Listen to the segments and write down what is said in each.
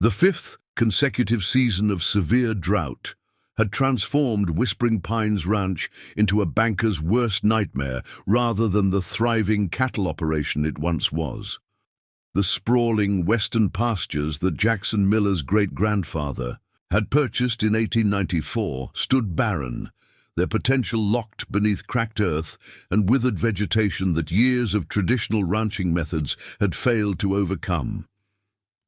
The fifth consecutive season of severe drought had transformed Whispering Pines Ranch into a banker's worst nightmare rather than the thriving cattle operation it once was. The sprawling western pastures that Jackson Miller's great-grandfather had purchased in 1894 stood barren, their potential locked beneath cracked earth and withered vegetation that years of traditional ranching methods had failed to overcome.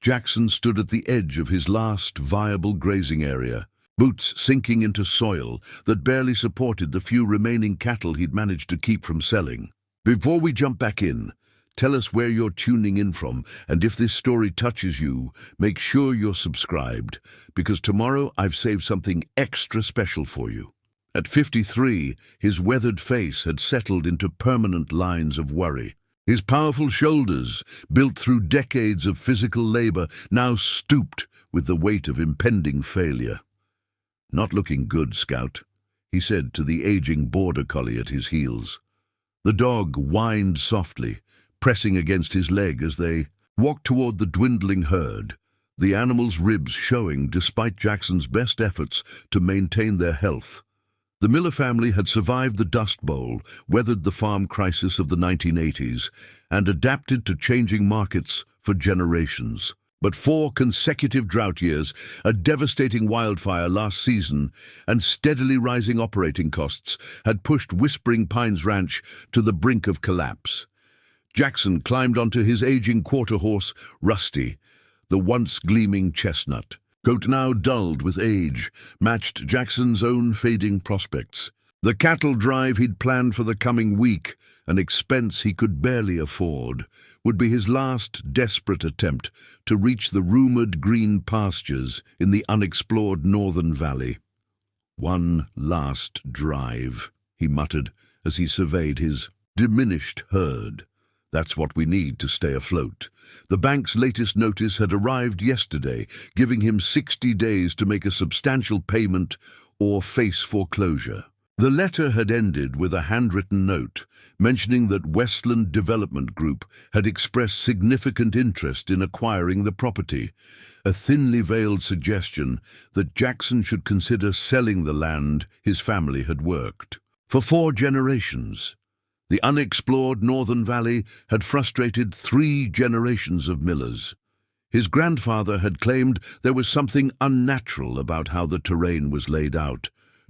Jackson stood at the edge of his last viable grazing area, boots sinking into soil that barely supported the few remaining cattle he'd managed to keep from selling. Before we jump back in, tell us where you're tuning in from, and if this story touches you, make sure you're subscribed, because tomorrow I've saved something extra special for you. At 53, his weathered face had settled into permanent lines of worry. His powerful shoulders, built through decades of physical labor, now stooped with the weight of impending failure. "Not looking good, Scout," he said to the aging border collie at his heels. The dog whined softly, pressing against his leg as they walked toward the dwindling herd, the animal's ribs showing despite Jackson's best efforts to maintain their health. The Miller family had survived the Dust Bowl, weathered the farm crisis of the 1980s, and adapted to changing markets for generations. But 4 consecutive drought years, a devastating wildfire last season, and steadily rising operating costs had pushed Whispering Pines Ranch to the brink of collapse. Jackson climbed onto his aging quarter horse, Rusty, the once gleaming chestnut. Coat now dulled with age, matched Jackson's own fading prospects. The cattle drive he'd planned for the coming week, an expense he could barely afford, would be his last desperate attempt to reach the rumored green pastures in the unexplored northern valley. "One last drive," he muttered as he surveyed his diminished herd. "That's what we need to stay afloat." The bank's latest notice had arrived yesterday, giving him 60 days to make a substantial payment or face foreclosure. The letter had ended with a handwritten note mentioning that Westland Development Group had expressed significant interest in acquiring the property, a thinly veiled suggestion that Jackson should consider selling the land his family had worked. For 4 generations, the unexplored Northern Valley had frustrated 3 generations of Millers. His grandfather had claimed there was something unnatural about how the terrain was laid out,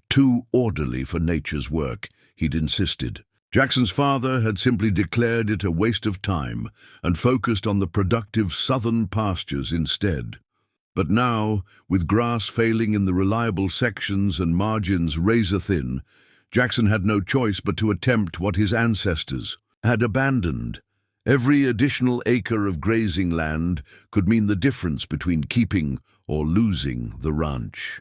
too orderly for nature's work, he'd insisted. Jackson's father had simply declared it a waste of time and focused on the productive southern pastures instead. But now, with grass failing in the reliable sections and margins razor-thin, Jackson had no choice but to attempt what his ancestors had abandoned. Every additional acre of grazing land could mean the difference between keeping or losing the ranch.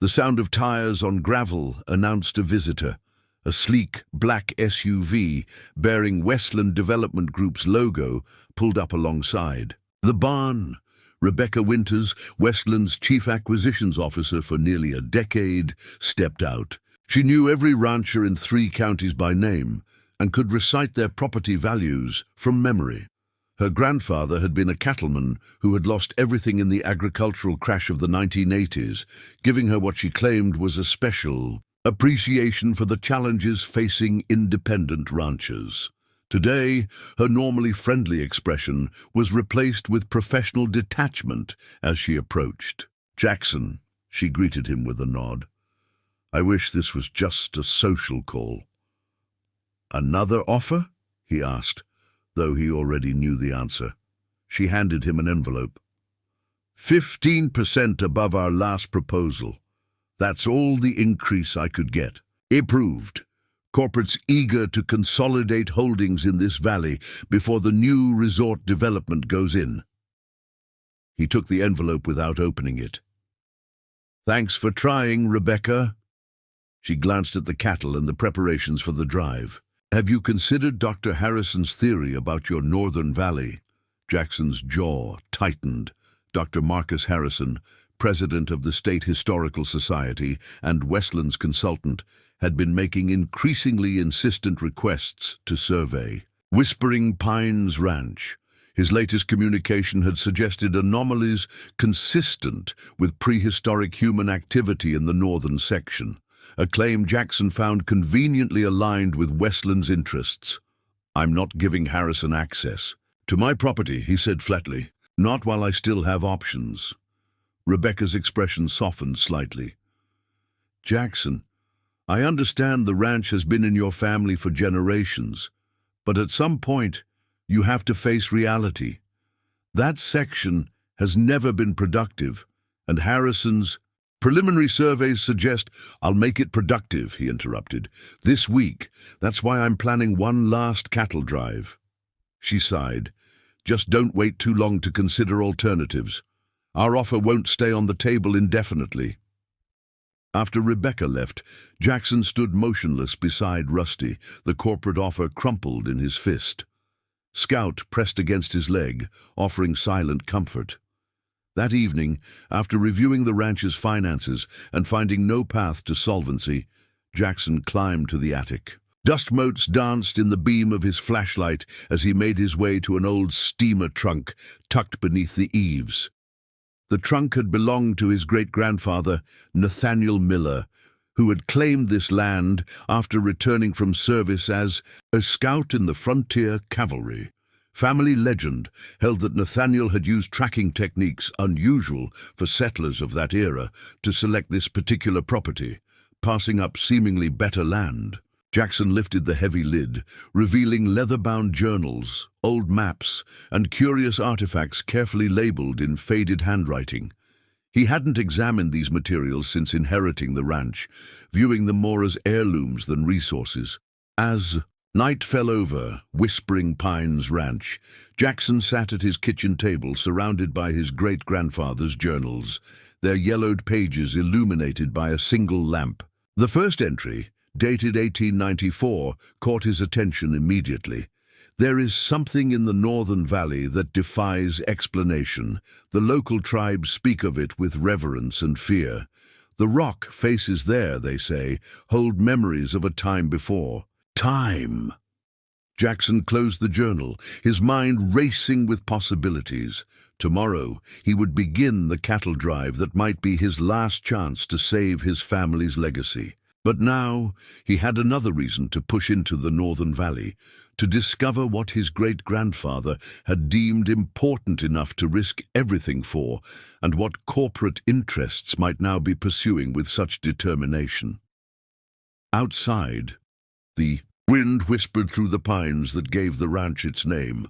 The sound of tires on gravel announced a visitor, a sleek black SUV bearing Westland Development Group's logo pulled up alongside. The barn. Rebecca Winters, Westland's chief acquisitions officer for nearly a decade, stepped out. She knew every rancher in 3 counties by name and could recite their property values from memory. Her grandfather had been a cattleman who had lost everything in the agricultural crash of the 1980s, giving her what she claimed was a special appreciation for the challenges facing independent ranchers. Today, her normally friendly expression was replaced with professional detachment as she approached. "Jackson," she greeted him with a nod. "I wish this was just a social call." "Another offer?" he asked, though he already knew the answer. She handed him an envelope. 15% above our last proposal. That's all the increase I could get. Approved. Corporates eager to consolidate holdings in this valley before the new resort development goes in." He took the envelope without opening it. "Thanks for trying, Rebecca." She glanced at the cattle and the preparations for the drive. "Have you considered Dr. Harrison's theory about your northern valley?" Jackson's jaw tightened. Dr. Marcus Harrison, president of the State Historical Society and Westland's consultant, had been making increasingly insistent requests to survey Whispering Pines Ranch. His latest communication had suggested anomalies consistent with prehistoric human activity in the northern section, a claim Jackson found conveniently aligned with Westland's interests. "I'm not giving Harrison access to my property," he said flatly. "Not while I still have options." Rebecca's expression softened slightly. "Jackson, I understand the ranch has been in your family for generations, but at some point, you have to face reality. That section has never been productive, and Harrison's preliminary surveys suggest—" "I'll make it productive," he interrupted. "This week. That's why I'm planning one last cattle drive." She sighed. "Just don't wait too long to consider alternatives. Our offer won't stay on the table indefinitely." After Rebecca left, Jackson stood motionless beside Rusty, the corporate offer crumpled in his fist. Scout pressed against his leg, offering silent comfort. That evening, after reviewing the ranch's finances and finding no path to solvency, Jackson climbed to the attic. Dust motes danced in the beam of his flashlight as he made his way to an old steamer trunk tucked beneath the eaves. The trunk had belonged to his great-grandfather, Nathaniel Miller, who had claimed this land after returning from service as a scout in the frontier cavalry. Family legend held that Nathaniel had used tracking techniques unusual for settlers of that era to select this particular property, passing up seemingly better land. Jackson lifted the heavy lid, revealing leather-bound journals, old maps, and curious artifacts carefully labeled in faded handwriting. He hadn't examined these materials since inheriting the ranch, viewing them more as heirlooms than resources. As night fell over Whispering Pines Ranch, Jackson sat at his kitchen table surrounded by his great-grandfather's journals, their yellowed pages illuminated by a single lamp. The first entry, dated 1894, caught his attention immediately. "There is something in the northern valley that defies explanation. The local tribes speak of it with reverence and fear. The rock faces there, they say, hold memories of a time before." Time! Jackson closed the journal, his mind racing with possibilities. Tomorrow, he would begin the cattle drive that might be his last chance to save his family's legacy. But now, he had another reason to push into the Northern Valley, to discover what his great-grandfather had deemed important enough to risk everything for, and what corporate interests might now be pursuing with such determination. Outside, the wind whispered through the pines that gave the ranch its name,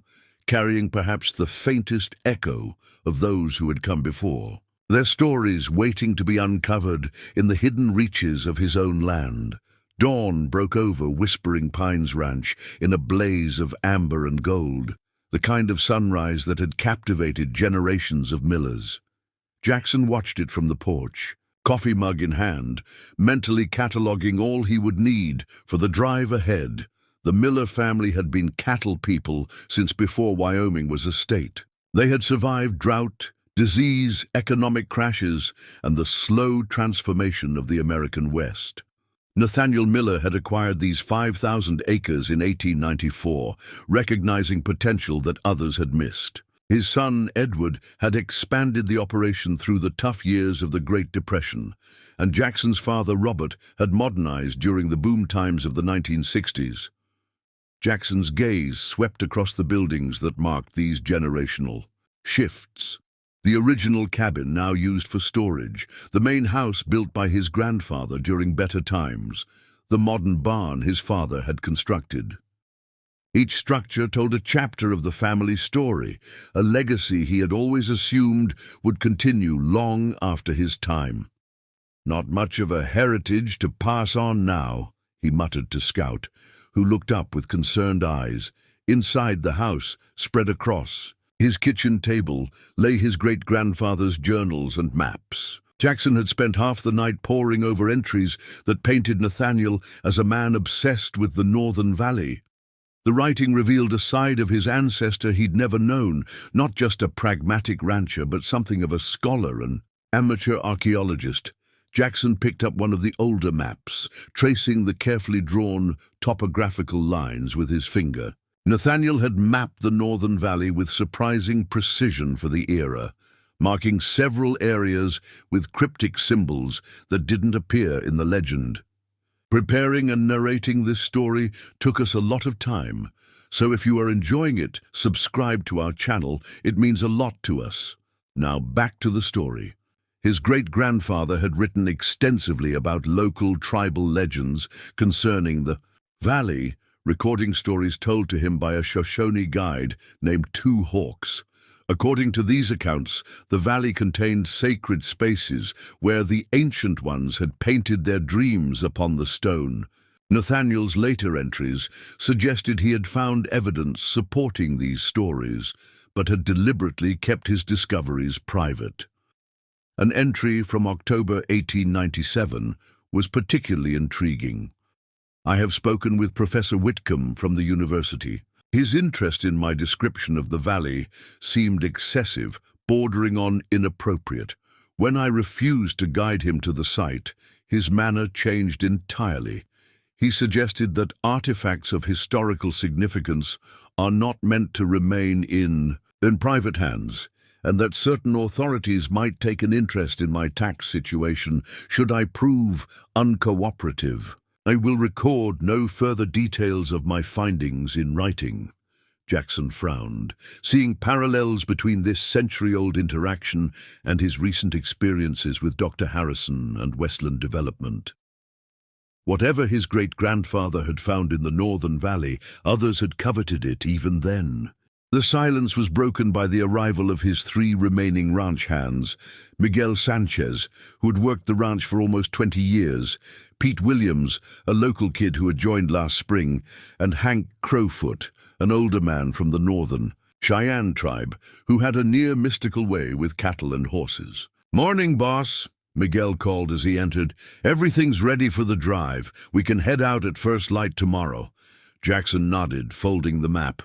carrying perhaps the faintest echo of those who had come before, their stories waiting to be uncovered in the hidden reaches of his own land. Dawn broke over Whispering Pines Ranch in a blaze of amber and gold, the kind of sunrise that had captivated generations of millers. Jackson watched it from the porch, coffee mug in hand, mentally cataloguing all he would need for the drive ahead. The Miller family had been cattle people since before Wyoming was a state. They had survived drought, disease, economic crashes, and the slow transformation of the American West. Nathaniel Miller had acquired these 5,000 acres in 1894, recognizing potential that others had missed. His son, Edward, had expanded the operation through the tough years of the Great Depression, and Jackson's father, Robert, had modernized during the boom times of the 1960s. Jackson's gaze swept across the buildings that marked these generational shifts. The original cabin now used for storage, the main house built by his grandfather during better times, the modern barn his father had constructed. Each structure told a chapter of the family story, a legacy he had always assumed would continue long after his time. "Not much of a heritage to pass on now," he muttered to Scout, who looked up with concerned eyes. Inside the house, spread across his kitchen table, lay his great-grandfather's journals and maps. Jackson had spent half the night poring over entries that painted Nathaniel as a man obsessed with the Northern Valley. The writing revealed a side of his ancestor he'd never known, not just a pragmatic rancher, but something of a scholar and amateur archaeologist. Jackson picked up one of the older maps, tracing the carefully drawn topographical lines with his finger. Nathaniel had mapped the Northern Valley with surprising precision for the era, marking several areas with cryptic symbols that didn't appear in the legend. Preparing and narrating this story took us a lot of time, so if you are enjoying it, subscribe to our channel. It means a lot to us. Now back to the story. His great-grandfather had written extensively about local tribal legends concerning the valley, recording stories told to him by a Shoshone guide named Two Hawks. According to these accounts, the valley contained sacred spaces where the ancient ones had painted their dreams upon the stone. Nathaniel's later entries suggested he had found evidence supporting these stories, but had deliberately kept his discoveries private. An entry from October 1897 was particularly intriguing. I have spoken with Professor Whitcomb from the university. His interest in my description of the valley seemed excessive, bordering on inappropriate. When I refused to guide him to the site, his manner changed entirely. He suggested that artifacts of historical significance are not meant to remain in private hands, and that certain authorities might take an interest in my tax situation should I prove uncooperative. I will record no further details of my findings in writing. Jackson frowned, seeing parallels between this century-old interaction and his recent experiences with Dr. Harrison and Westland Development. Whatever his great-grandfather had found in the Northern Valley, others had coveted it even then. The silence was broken by the arrival of his 3 remaining ranch hands: Miguel Sanchez, who had worked the ranch for almost 20 years, Pete Williams, a local kid who had joined last spring, and Hank Crowfoot, an older man from the Northern Cheyenne tribe, who had a near-mystical way with cattle and horses. "Morning, boss," Miguel called as he entered. "Everything's ready for the drive. We can head out at first light tomorrow." Jackson nodded, folding the map.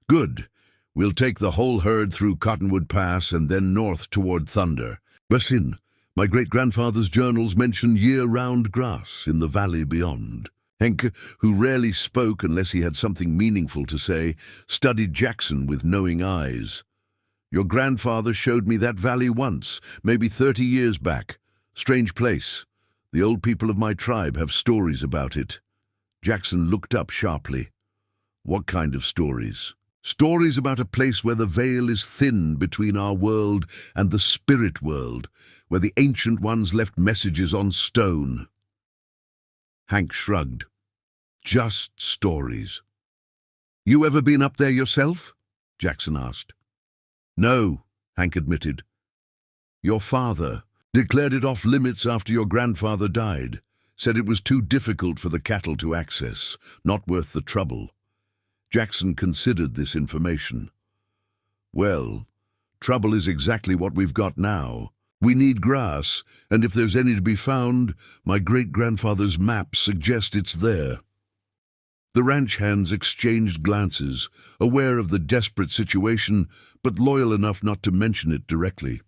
"Good. We'll take the whole herd through Cottonwood Pass and then north toward Thunder. Basin, my great-grandfather's journals mention year-round grass in the valley beyond." Henke, who rarely spoke unless he had something meaningful to say, studied Jackson with knowing eyes. "Your grandfather showed me that valley once, maybe 30 years back. Strange place. The old people of my tribe have stories about it." Jackson looked up sharply. "What kind of stories?" "Stories about a place where the veil is thin between our world and the spirit world, where the ancient ones left messages on stone." Hank shrugged. "Just stories." "You ever been up there yourself?" Jackson asked. "No," Hank admitted. "Your father declared it off limits after your grandfather died. Said it was too difficult for the cattle to access, not worth the trouble." Jackson considered this information. "Well, trouble is exactly what we've got now. We need grass, and if there's any to be found, my great-grandfather's map suggests it's there." The ranch hands exchanged glances, aware of the desperate situation, but loyal enough not to mention it directly.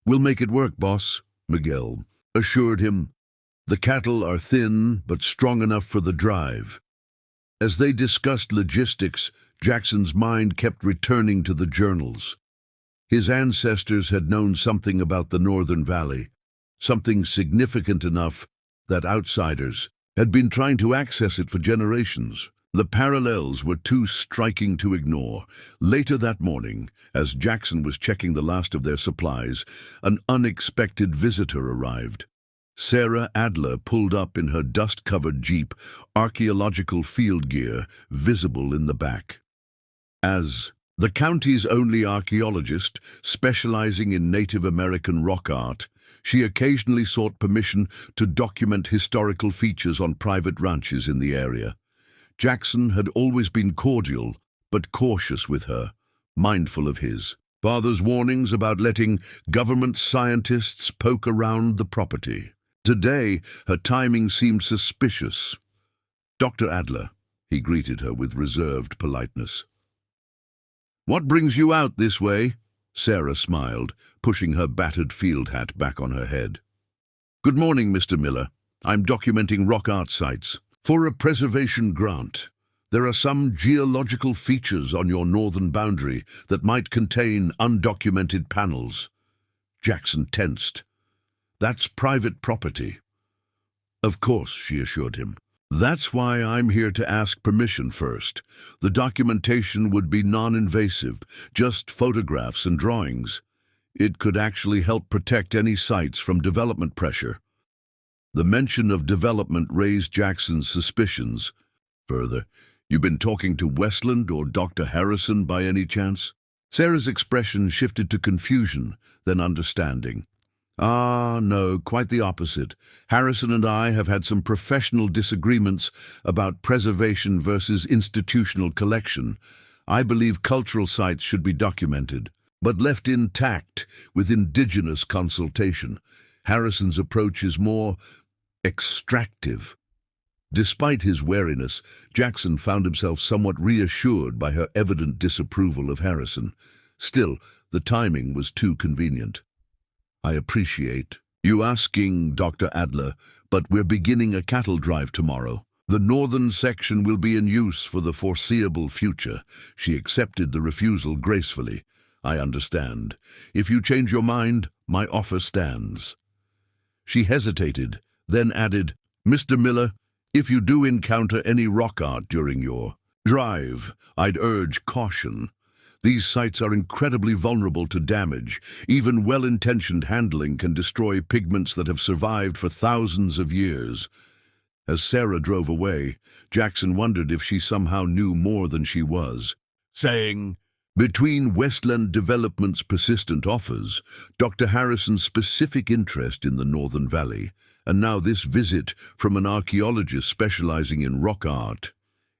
"We'll make it work, boss," Miguel assured him. "The cattle are thin, but strong enough for the drive." As they discussed logistics, Jackson's mind kept returning to the journals. His ancestors had known something about the Northern Valley, something significant enough that outsiders had been trying to access it for generations. The parallels were too striking to ignore. Later that morning, as Jackson was checking the last of their supplies, an unexpected visitor arrived. Sarah Adler pulled up in her dust-covered Jeep, archaeological field gear visible in the back. As the county's only archaeologist, specializing in Native American rock art, she occasionally sought permission to document historical features on private ranches in the area. Jackson had always been cordial, but cautious with her, mindful of his father's warnings about letting government scientists poke around the property. Today, her timing seemed suspicious. "Dr. Adler," he greeted her with reserved politeness. "What brings you out this way?" Sarah smiled, pushing her battered field hat back on her head. "Good morning, Mr. Miller. I'm documenting rock art sites for a preservation grant. There are some geological features on your northern boundary that might contain undocumented panels. Jackson tensed. That's private property. Of course, she assured him. That's why I'm here to ask permission first. The documentation would be non-invasive, just photographs and drawings. It could actually help protect any sites from development pressure. The mention of development raised Jackson's suspicions. Further, "You been talking to Westland or Dr. Harrison by any chance?" Sarah's expression shifted to confusion, then understanding. "Ah, no, quite the opposite. Harrison and I have had some professional disagreements about preservation versus institutional collection. I believe cultural sites should be documented, but left intact with indigenous consultation. Harrison's approach is more extractive." Despite his wariness, Jackson found himself somewhat reassured by her evident disapproval of Harrison. Still, the timing was too convenient. "I appreciate you asking, Dr. Adler, but we're beginning a cattle drive tomorrow. The northern section will be in use for the foreseeable future." She accepted the refusal gracefully. "I understand. If you change your mind, my offer stands." She hesitated, then added, "Mr. Miller, if you do encounter any rock art during your drive, I'd urge caution. These sites are incredibly vulnerable to damage. Even well-intentioned handling can destroy pigments that have survived for thousands of years." As Sarah drove away, Jackson wondered if she somehow knew more than she was saying. Between Westland Development's persistent offers, Dr. Harrison's specific interest in the Northern Valley, and now this visit from an archaeologist specializing in rock art,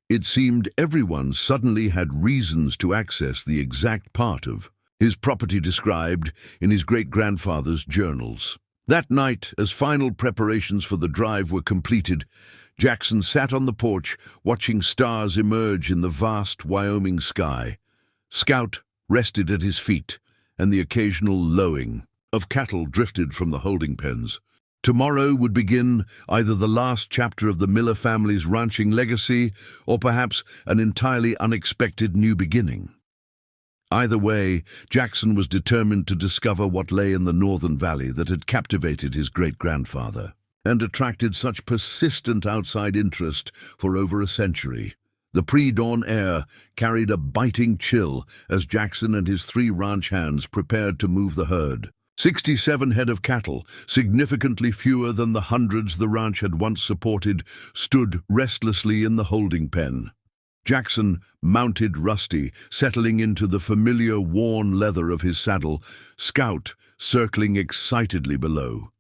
it seemed everyone suddenly had reasons to access the exact part of his property described in his great-grandfather's journals. That night, as final preparations for the drive were completed, Jackson sat on the porch watching stars emerge in the vast Wyoming sky. Scout rested at his feet, and the occasional lowing of cattle drifted from the holding pens. Tomorrow would begin either the last chapter of the Miller family's ranching legacy, or perhaps an entirely unexpected new beginning. Either way, Jackson was determined to discover what lay in the Northern Valley that had captivated his great-grandfather and attracted such persistent outside interest for over a century. The pre-dawn air carried a biting chill as Jackson and his 3 ranch hands prepared to move the herd. 67 head of cattle, significantly fewer than the hundreds the ranch had once supported, stood restlessly in the holding pen. Jackson mounted Rusty, settling into the familiar worn leather of his saddle, Scout circling excitedly below.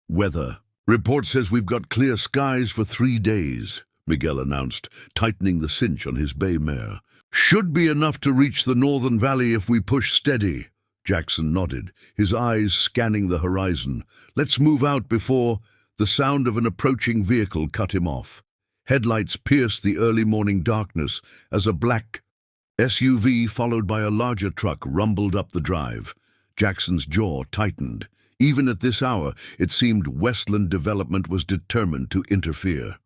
"Weather. Report says we've got clear skies for 3 days. Miguel announced, tightening the cinch on his bay mare. "Should be enough to reach the Northern Valley if we push steady." Jackson nodded, his eyes scanning the horizon. "Let's move out before—" The sound of an approaching vehicle cut him off. Headlights pierced the early morning darkness as a black SUV followed by a larger truck rumbled up the drive. Jackson's jaw tightened. Even at this hour, it seemed Westland Development was determined to interfere.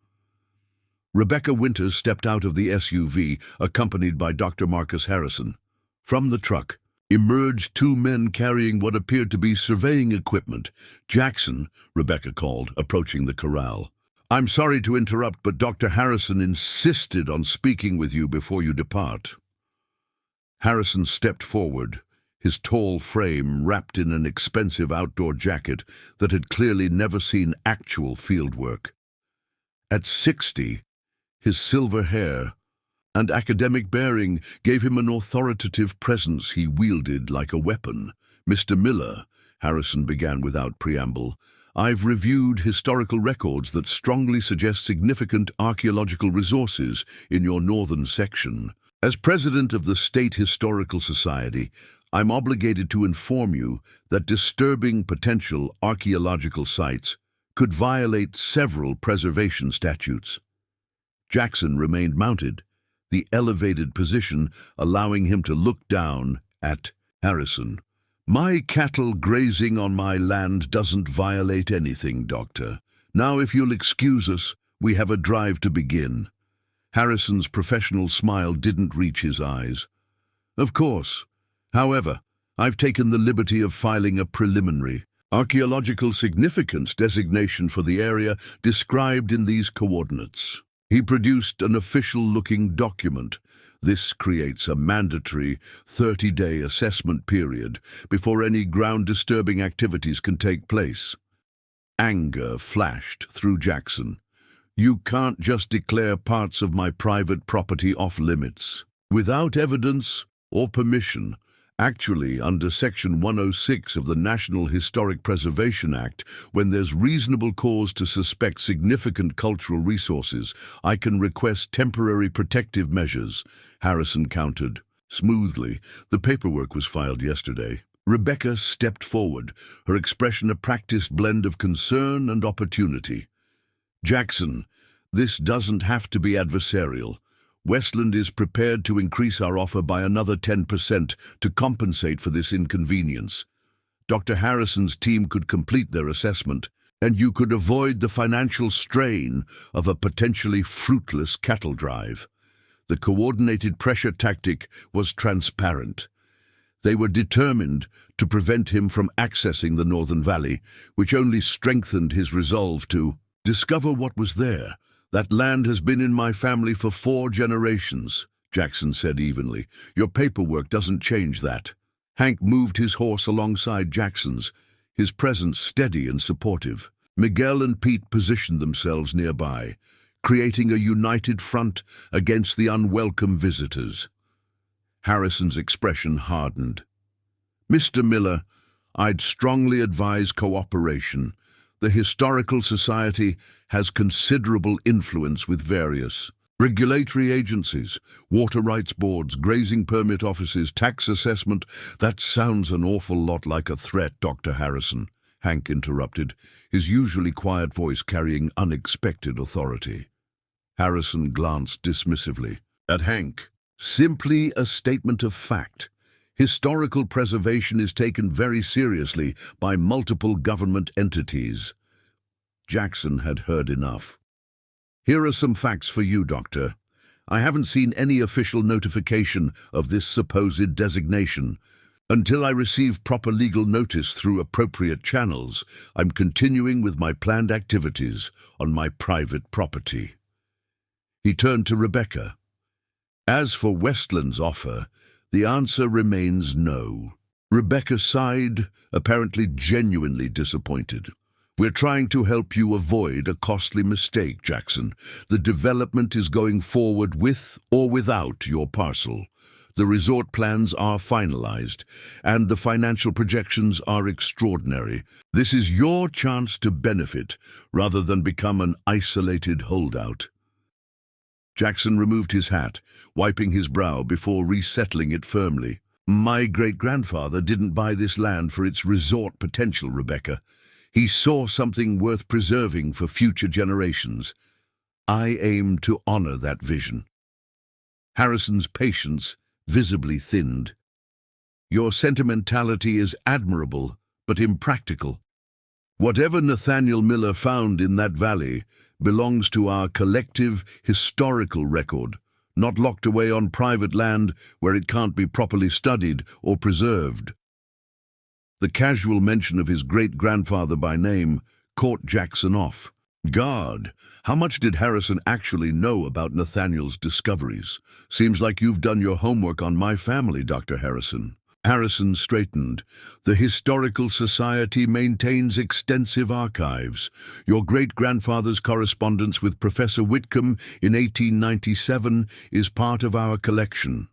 Rebecca Winters stepped out of the SUV, accompanied by Dr. Marcus Harrison. From the truck emerged 2 men carrying what appeared to be surveying equipment. "Jackson," Rebecca called, approaching the corral. "I'm sorry to interrupt, but Dr. Harrison insisted on speaking with you before you depart." Harrison stepped forward, his tall frame wrapped in an expensive outdoor jacket that had clearly never seen actual field work. At 60, his silver hair and academic bearing gave him an authoritative presence he wielded like a weapon. "Mr. Miller," Harrison began without preamble, "I've reviewed historical records that strongly suggest significant archaeological resources in your northern section. As president of the State Historical Society, I'm obligated to inform you that disturbing potential archaeological sites could violate several preservation statutes." Jackson remained mounted, the elevated position allowing him to look down at Harrison. "My cattle grazing on my land doesn't violate anything, Doctor. Now, if you'll excuse us, we have a drive to begin." Harrison's professional smile didn't reach his eyes. Of course. However, I've taken the liberty of filing a preliminary archaeological significance designation for the area described in these coordinates. He produced an official-looking document. This creates a mandatory 30-day assessment period before any ground-disturbing activities can take place. Anger flashed through Jackson. You can't just declare parts of my private property off-limits without evidence or permission. Actually, under Section 106 of the National Historic Preservation Act, when there's reasonable cause to suspect significant cultural resources, I can request temporary protective measures, Harrison countered. Smoothly, the paperwork was filed yesterday. Rebecca stepped forward, her expression a practiced blend of concern and opportunity. Jackson, this doesn't have to be adversarial. Westland is prepared to increase our offer by another 10% to compensate for this inconvenience. Dr. Harrison's team could complete their assessment, and you could avoid the financial strain of a potentially fruitless cattle drive. The coordinated pressure tactic was transparent. They were determined to prevent him from accessing the Northern Valley, which only strengthened his resolve to discover what was there. That land has been in my family for 4 generations, Jackson said evenly. Your paperwork doesn't change that. Hank moved his horse alongside Jackson's, his presence steady and supportive. Miguel and Pete positioned themselves nearby, creating a united front against the unwelcome visitors. Harrison's expression hardened. Mr. Miller, I'd strongly advise cooperation. The Historical Society has considerable influence with various regulatory agencies, water rights boards, grazing permit offices, tax assessment. That sounds an awful lot like a threat, Dr. Harrison, Hank interrupted, his usually quiet voice carrying unexpected authority. Harrison glanced dismissively at Hank. Simply a statement of fact. Historical preservation is taken very seriously by multiple government entities. Jackson had heard enough. Here are some facts for you, Doctor. I haven't seen any official notification of this supposed designation. Until I receive proper legal notice through appropriate channels, I'm continuing with my planned activities on my private property. He turned to Rebecca. As for Westland's offer, the answer remains no. Rebecca sighed, apparently genuinely disappointed. We're trying to help you avoid a costly mistake, Jackson. The development is going forward with or without your parcel. The resort plans are finalized, and the financial projections are extraordinary. This is your chance to benefit, rather than become an isolated holdout. Jackson removed his hat, wiping his brow before resettling it firmly. My great-grandfather didn't buy this land for its resort potential, Rebecca. He saw something worth preserving for future generations. I aim to honor that vision. Harrison's patience visibly thinned. Your sentimentality is admirable, but impractical. Whatever Nathaniel Miller found in that valley belongs to our collective historical record, not locked away on private land where it can't be properly studied or preserved. The casual mention of his great-grandfather by name caught Jackson off guard. How much did Harrison actually know about Nathaniel's discoveries? Seems like you've done your homework on my family, Dr. Harrison. Harrison straightened. The Historical Society maintains extensive archives. Your great-grandfather's correspondence with Professor Whitcomb in 1897 is part of our collection.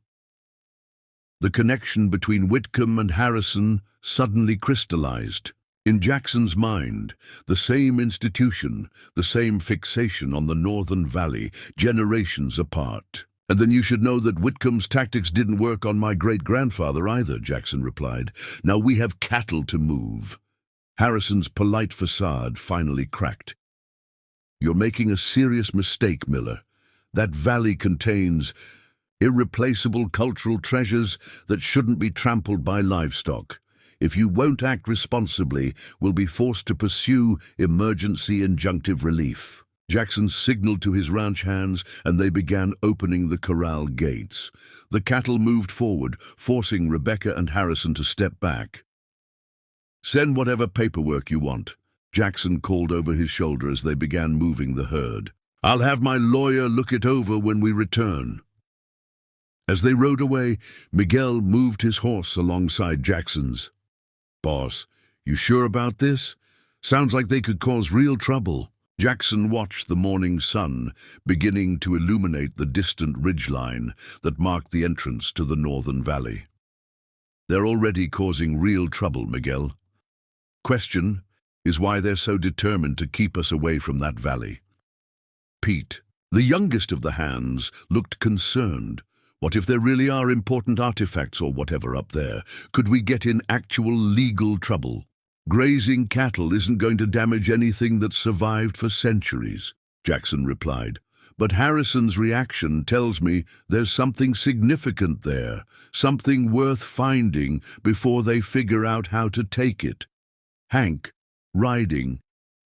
The connection between Whitcomb and Harrison suddenly crystallized. In Jackson's mind, the same institution, the same fixation on the Northern Valley, generations apart. And then you should know that Whitcomb's tactics didn't work on my great-grandfather either, Jackson replied. Now we have cattle to move. Harrison's polite facade finally cracked. You're making a serious mistake, Miller. That valley contains irreplaceable cultural treasures that shouldn't be trampled by livestock. If you won't act responsibly, we'll be forced to pursue emergency injunctive relief. Jackson signaled to his ranch hands, and they began opening the corral gates. The cattle moved forward, forcing Rebecca and Harrison to step back. "Send whatever paperwork you want," Jackson called over his shoulder as they began moving the herd. "I'll have my lawyer look it over when we return." As they rode away, Miguel moved his horse alongside Jackson's. "Boss, you sure about this? Sounds like they could cause real trouble." Jackson watched the morning sun beginning to illuminate the distant ridgeline that marked the entrance to the northern valley. "They're already causing real trouble, Miguel. Question is why they're so determined to keep us away from that valley." Pete, the youngest of the hands, looked concerned. "What if there really are important artifacts or whatever up there? Could we get in actual legal trouble?" "Grazing cattle isn't going to damage anything that's survived for centuries," Jackson replied. "But Harrison's reaction tells me there's something significant there, something worth finding before they figure out how to take it." Hank, riding,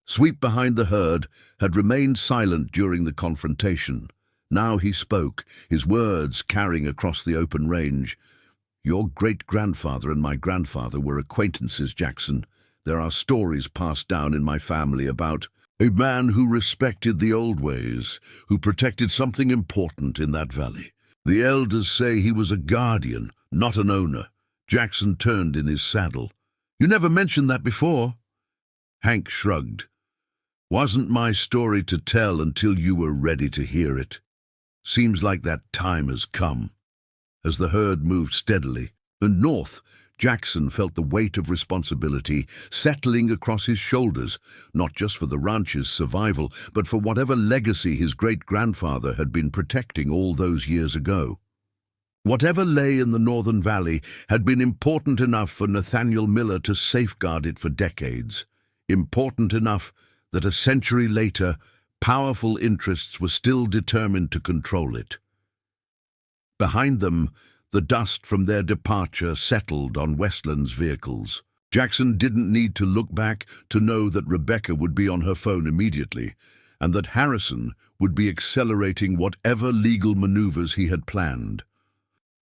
sweep behind the herd, had remained silent during the confrontation. Now he spoke, his words carrying across the open range. "Your great-grandfather and my grandfather were acquaintances, Jackson. There are stories passed down in my family about a man who respected the old ways, who protected something important in that valley. The elders say he was a guardian, not an owner." Jackson turned in his saddle. "You never mentioned that before." Hank shrugged. "Wasn't my story to tell until you were ready to hear it. Seems like that time has come." As the herd moved steadily and north, Jackson felt the weight of responsibility settling across his shoulders, not just for the ranch's survival, but for whatever legacy his great-grandfather had been protecting all those years ago. Whatever lay in the northern valley had been important enough for Nathaniel Miller to safeguard it for decades, important enough that a century later, powerful interests were still determined to control it. Behind them, the dust from their departure settled on Westland's vehicles. Jackson didn't need to look back to know that Rebecca would be on her phone immediately, and that Harrison would be accelerating whatever legal maneuvers he had planned.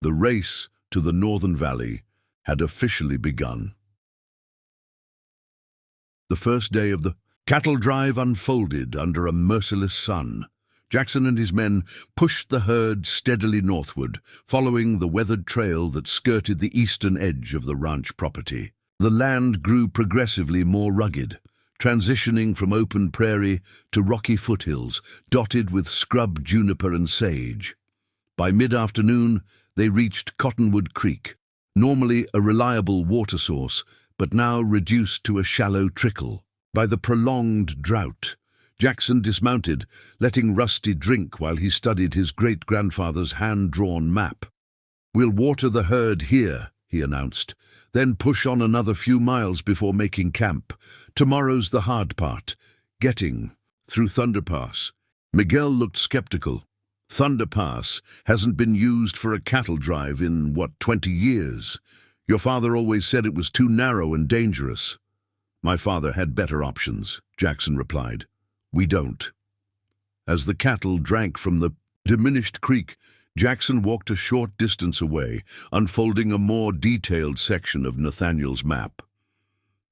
The race to the Northern Valley had officially begun. The first day of the cattle drive unfolded under a merciless sun. Jackson and his men pushed the herd steadily northward, following the weathered trail that skirted the eastern edge of the ranch property. The land grew progressively more rugged, transitioning from open prairie to rocky foothills, dotted with scrub juniper and sage. By mid-afternoon, they reached Cottonwood Creek, normally a reliable water source, but now reduced to a shallow trickle by the prolonged drought. Jackson dismounted, letting Rusty drink while he studied his great-grandfather's hand-drawn map. "We'll water the herd here," he announced, "then push on another few miles before making camp. Tomorrow's the hard part, getting through Thunder Pass." Miguel looked skeptical. "Thunder Pass hasn't been used for a cattle drive in, 20 years? Your father always said it was too narrow and dangerous." "My father had better options," Jackson replied. "We don't." As the cattle drank from the diminished creek, Jackson walked a short distance away, unfolding a more detailed section of Nathaniel's map.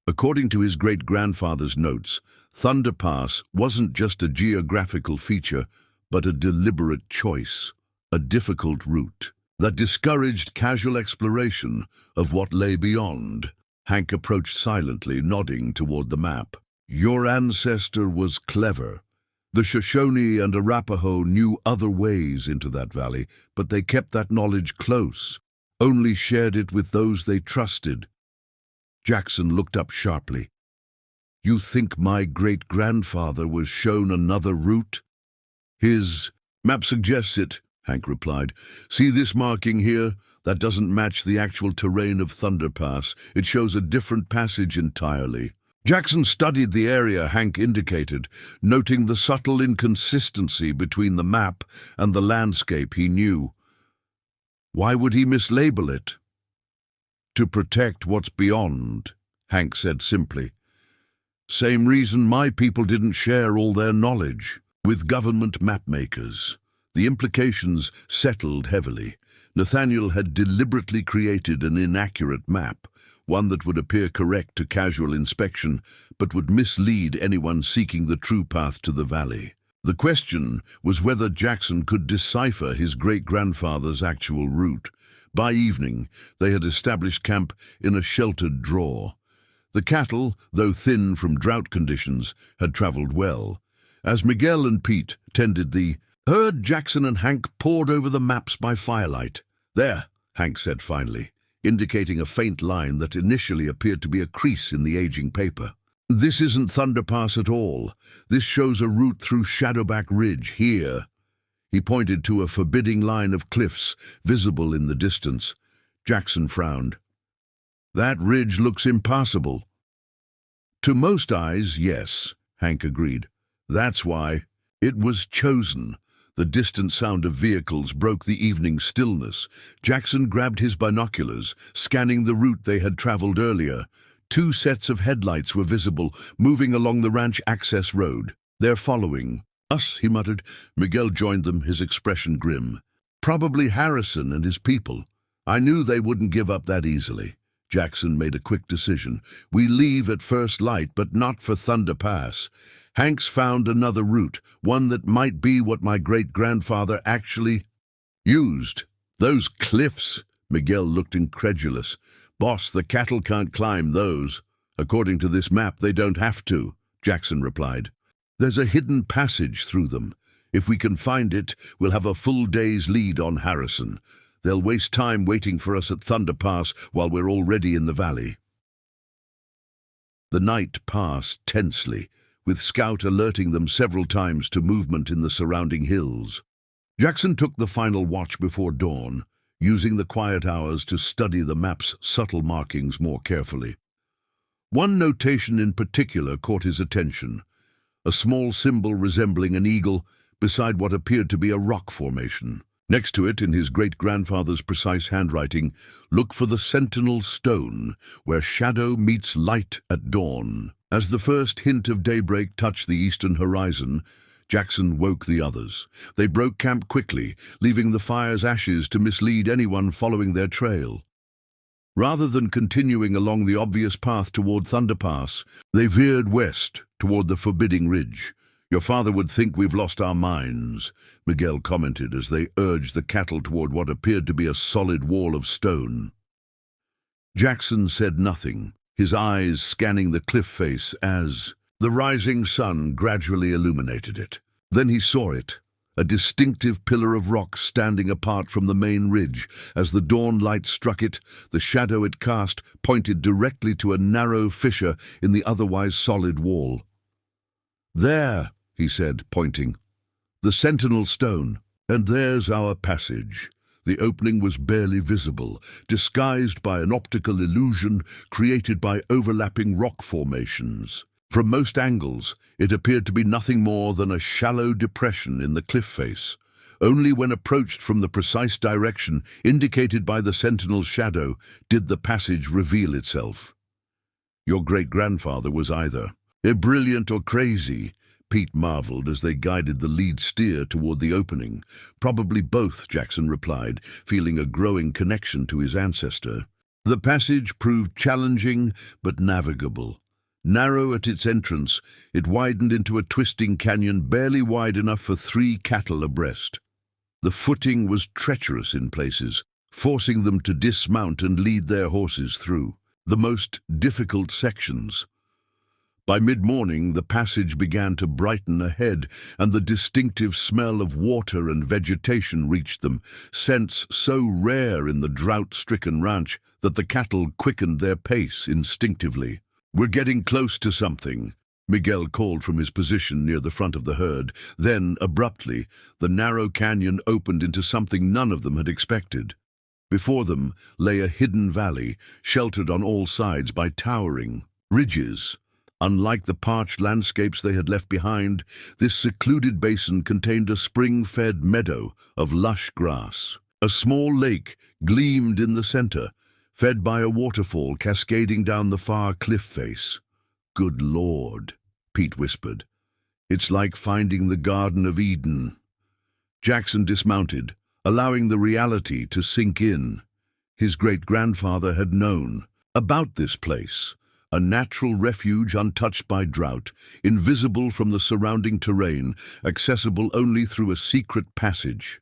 According to his great-grandfather's notes, Thunder Pass wasn't just a geographical feature, but a deliberate choice, a difficult route that discouraged casual exploration of what lay beyond. Hank approached silently, nodding toward the map. "Your ancestor was clever. The Shoshone and Arapaho knew other ways into that valley, but they kept that knowledge close, only shared it with those they trusted." Jackson looked up sharply. "You think my great-grandfather was shown another route?" "His map suggests it," Hank replied. "See this marking here? That doesn't match the actual terrain of Thunder Pass. It shows a different passage entirely." Jackson studied the area Hank indicated, noting the subtle inconsistency between the map and the landscape he knew. Why would he mislabel it? "To protect what's beyond," Hank said simply. "Same reason my people didn't share all their knowledge." with government mapmakers. The implications settled heavily. Nathaniel had deliberately created an inaccurate map, one that would appear correct to casual inspection, but would mislead anyone seeking the true path to the valley. The question was whether Jackson could decipher his great-grandfather's actual route. By evening, they had established camp in a sheltered draw. The cattle, though thin from drought conditions, had traveled well. As Miguel and Pete tended the herd, Jackson and Hank pored over the maps by firelight. "There," Hank said finally, indicating a faint line that initially appeared to be a crease in the aging paper. "This isn't Thunder Pass at all. This shows a route through Shadowback Ridge, here." He pointed to a forbidding line of cliffs visible in the distance. Jackson frowned. "That ridge looks impassable." "To most eyes, yes," Hank agreed. "That's why it was chosen." The distant sound of vehicles broke the evening stillness. Jackson grabbed his binoculars, scanning the route they had traveled earlier. 2 sets of headlights were visible, moving along the ranch access road. "They're following us," he muttered. Miguel joined them, his expression grim. "Probably Harrison and his people. I knew they wouldn't give up that easily." Jackson made a quick decision. "We leave at first light, but not for Thunder Pass." Hank's found another route, one that might be what my great-grandfather actually used. "Those cliffs," Miguel looked incredulous. "Boss, the cattle can't climb those." "According to this map, they don't have to," Jackson replied. "There's a hidden passage through them. If we can find it, we'll have a full day's lead on Harrison. They'll waste time waiting for us at Thunder Pass while we're already in the valley." The night passed tensely, with Scout alerting them several times to movement in the surrounding hills. Jackson took the final watch before dawn, using the quiet hours to study the map's subtle markings more carefully. One notation in particular caught his attention: a small symbol resembling an eagle beside what appeared to be a rock formation. Next to it, in his great-grandfather's precise handwriting, "Look for the sentinel stone, where shadow meets light at dawn." As the first hint of daybreak touched the eastern horizon, Jackson woke the others. They broke camp quickly, leaving the fire's ashes to mislead anyone following their trail. Rather than continuing along the obvious path toward Thunder Pass, they veered west toward the forbidding ridge. "Your father would think we've lost our minds," Miguel commented as they urged the cattle toward what appeared to be a solid wall of stone. Jackson said nothing, his eyes scanning the cliff face as the rising sun gradually illuminated it. Then he saw it, a distinctive pillar of rock standing apart from the main ridge. As the dawn light struck it, the shadow it cast pointed directly to a narrow fissure in the otherwise solid wall. "There," he said, pointing. "The sentinel stone. And there's our passage." The opening was barely visible, disguised by an optical illusion created by overlapping rock formations. From most angles, it appeared to be nothing more than a shallow depression in the cliff face. Only when approached from the precise direction indicated by the sentinel's shadow did the passage reveal itself. "Your great-grandfather was either brilliant or crazy," Pete marveled as they guided the lead steer toward the opening. "Probably both," Jackson replied, feeling a growing connection to his ancestor. The passage proved challenging but navigable. Narrow at its entrance, it widened into a twisting canyon barely wide enough for 3 cattle abreast. The footing was treacherous in places, forcing them to dismount and lead their horses through the most difficult sections. By mid-morning, the passage began to brighten ahead, and the distinctive smell of water and vegetation reached them, scents so rare in the drought-stricken ranch that the cattle quickened their pace instinctively. "We're getting close to something," Miguel called from his position near the front of the herd. Then, abruptly, the narrow canyon opened into something none of them had expected. Before them lay a hidden valley, sheltered on all sides by towering ridges. Unlike the parched landscapes they had left behind, this secluded basin contained a spring-fed meadow of lush grass. A small lake gleamed in the center, fed by a waterfall cascading down the far cliff face. "Good Lord," Pete whispered. It's like finding the Garden of Eden. Jackson dismounted, allowing the reality to sink in. His great-grandfather had known about this place, a natural refuge untouched by drought, invisible from the surrounding terrain, accessible only through a secret passage.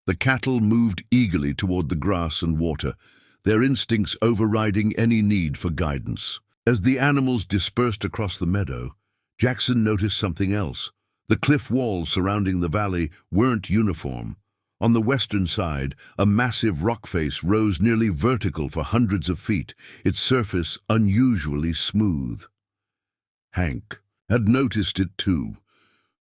The cattle moved eagerly toward the grass and water, their instincts overriding any need for guidance. As the animals dispersed across the meadow, Jackson noticed something else. The cliff walls surrounding the valley weren't uniform. On the western side, a massive rock face rose nearly vertical for hundreds of feet, its surface unusually smooth. Hank had noticed it too.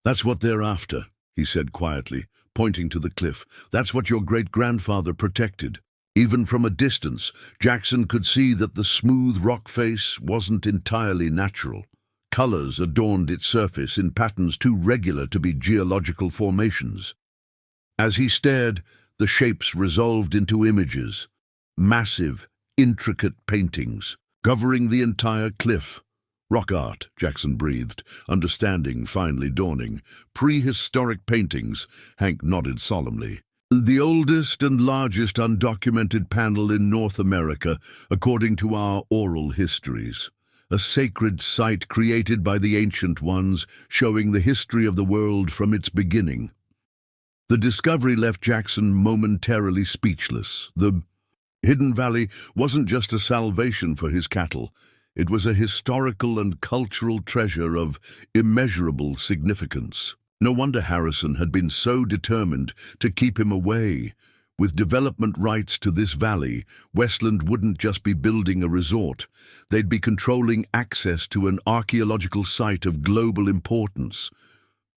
"That's what they're after," he said quietly, pointing to the cliff. "That's what your great-grandfather protected." Even from a distance, Jackson could see that the smooth rock face wasn't entirely natural. Colors adorned its surface in patterns too regular to be geological formations. As he stared, the shapes resolved into images, massive, intricate paintings, covering the entire cliff. "Rock art," Jackson breathed, understanding finally dawning. "Prehistoric paintings," Hank nodded solemnly. "The oldest and largest undocumented panel in North America, according to our oral histories. A sacred site created by the ancient ones, showing the history of the world from its beginning." The discovery left Jackson momentarily speechless. The Hidden Valley wasn't just a salvation for his cattle. It was a historical and cultural treasure of immeasurable significance. No wonder Harrison had been so determined to keep him away. With development rights to this valley, Westland wouldn't just be building a resort. They'd be controlling access to an archaeological site of global importance.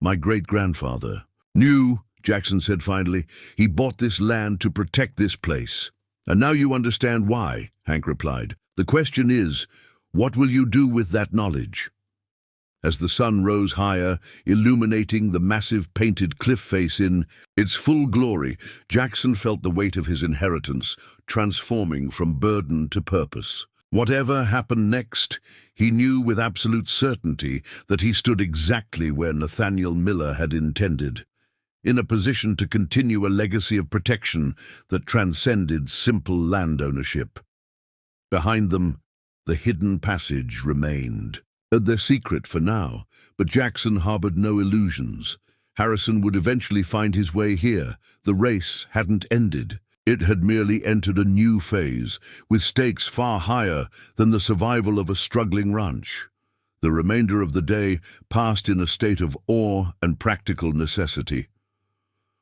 "My great-grandfather knew," Jackson said finally. "He bought this land to protect this place." "And now you understand why," Hank replied. "The question is, what will you do with that knowledge?" As the sun rose higher, illuminating the massive painted cliff face in its full glory, Jackson felt the weight of his inheritance transforming from burden to purpose. Whatever happened next, he knew with absolute certainty that he stood exactly where Nathaniel Miller had intended, in a position to continue a legacy of protection that transcended simple land ownership. Behind them, the hidden passage remained. Their secret for now, but Jackson harbored no illusions. Harrison would eventually find his way here. The race hadn't ended. It had merely entered a new phase, with stakes far higher than the survival of a struggling ranch. The remainder of the day passed in a state of awe and practical necessity.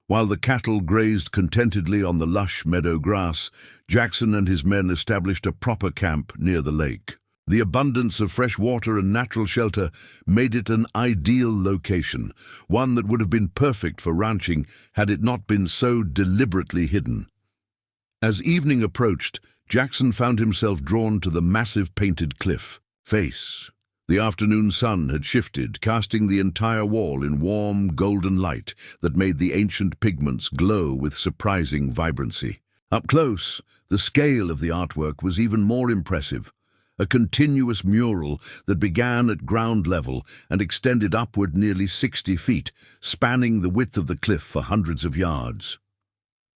While the cattle grazed contentedly on the lush meadow grass, Jackson and his men established a proper camp near the lake. The abundance of fresh water and natural shelter made it an ideal location, one that would have been perfect for ranching had it not been so deliberately hidden. As evening approached, Jackson found himself drawn to the massive painted cliff face. The afternoon sun had shifted, casting the entire wall in warm, golden light that made the ancient pigments glow with surprising vibrancy. Up close, the scale of the artwork was even more impressive. A continuous mural that began at ground level and extended upward nearly 60 feet, spanning the width of the cliff for hundreds of yards.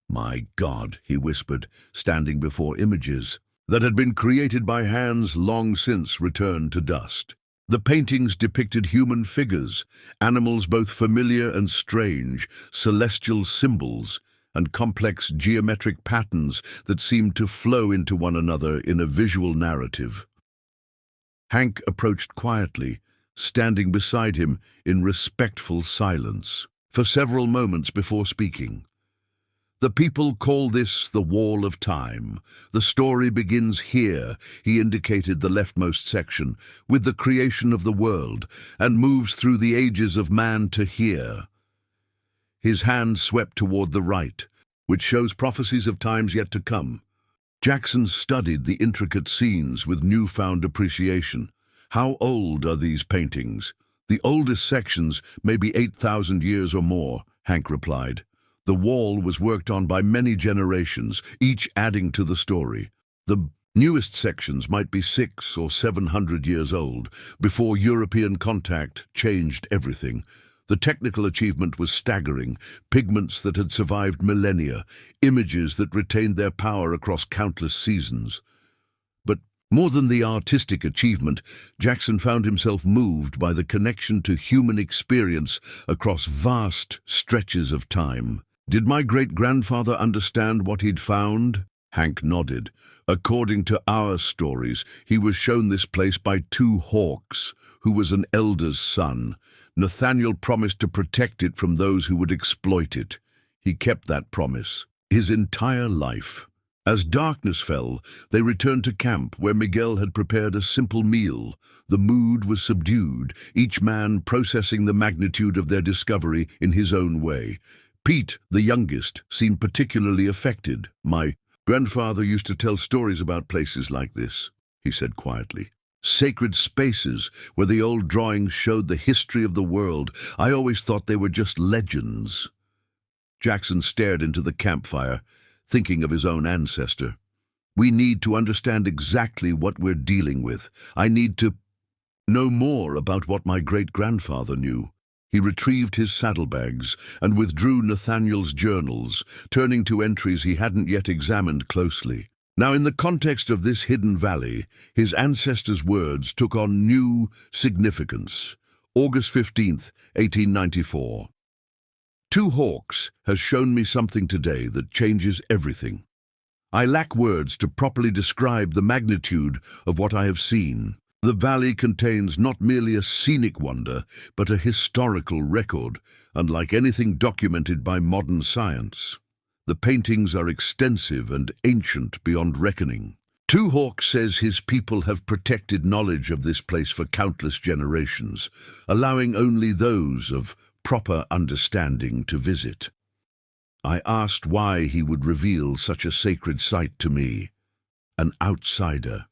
"My God," he whispered, standing before images that had been created by hands long since returned to dust. The paintings depicted human figures, animals both familiar and strange, celestial symbols, and complex geometric patterns that seemed to flow into one another in a visual narrative. Hank approached quietly, standing beside him in respectful silence, for several moments before speaking. "The people call this the Wall of Time. The story begins here," he indicated the leftmost section, "with the creation of the world, and moves through the ages of man to here." His hand swept toward the right, which shows prophecies of times yet to come. Jackson studied the intricate scenes with newfound appreciation. "How old are these paintings?" "The oldest sections may be 8,000 years or more," Hank replied. "The wall was worked on by many generations, each adding to the story. The Newest sections might be 600 or 700 years old, before European contact changed everything. The technical achievement was staggering: pigments that had survived millennia, images that retained their power across countless seasons. But more than the artistic achievement, Jackson found himself moved by the connection to human experience across vast stretches of time. Did my great-grandfather understand what he'd found? Hank nodded. According to our stories, he was shown this place by two hawks, who was an elder's son. Nathaniel promised to protect it from those who would exploit it. He kept that promise his entire life. As darkness fell, they returned to camp, where Miguel had prepared a simple meal. The mood was subdued, each man processing the magnitude of their discovery in his own way. Pete, the youngest, seemed particularly affected. "My grandfather used to tell stories about places like this," he said quietly. "Sacred spaces where the old drawings showed the history of the world. I always thought they were just legends." Jackson stared into the campfire, thinking of his own ancestor. "We need to understand exactly what we're dealing with. I need to know more about what my great-grandfather knew." He retrieved his saddlebags and withdrew Nathaniel's journals, turning to entries he hadn't yet examined closely. Now, in the context of this hidden valley, his ancestors' words took on new significance. August 15th, 1894. "Two hawks has shown me something today that changes everything. I lack words to properly describe the magnitude of what I have seen. The valley contains not merely a scenic wonder, but a historical record, unlike anything documented by modern science. The paintings are extensive and ancient beyond reckoning. Two Hawks says his people have protected knowledge of this place for countless generations, allowing only those of proper understanding to visit. I asked why he would reveal such a sacred site to me, an outsider.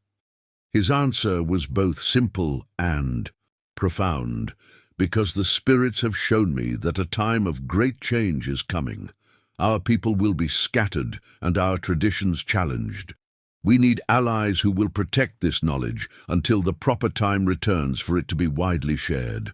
His answer was both simple and profound, because the spirits have shown me that a time of great change is coming. Our people will be scattered and our traditions challenged. We need allies who will protect this knowledge until the proper time returns for it to be widely shared.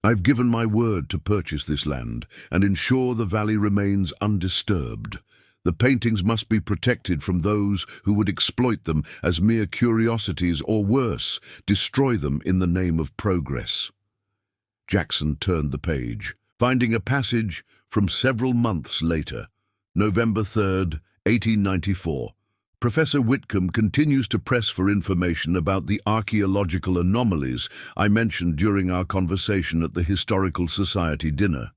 I've given my word to purchase this land and ensure the valley remains undisturbed. The paintings must be protected from those who would exploit them as mere curiosities or worse, destroy them in the name of progress." Jackson turned the page, finding a passage from several months later. November 3rd, 1894. Professor Whitcomb continues to press for information about the archaeological anomalies I mentioned during our conversation at the Historical Society dinner.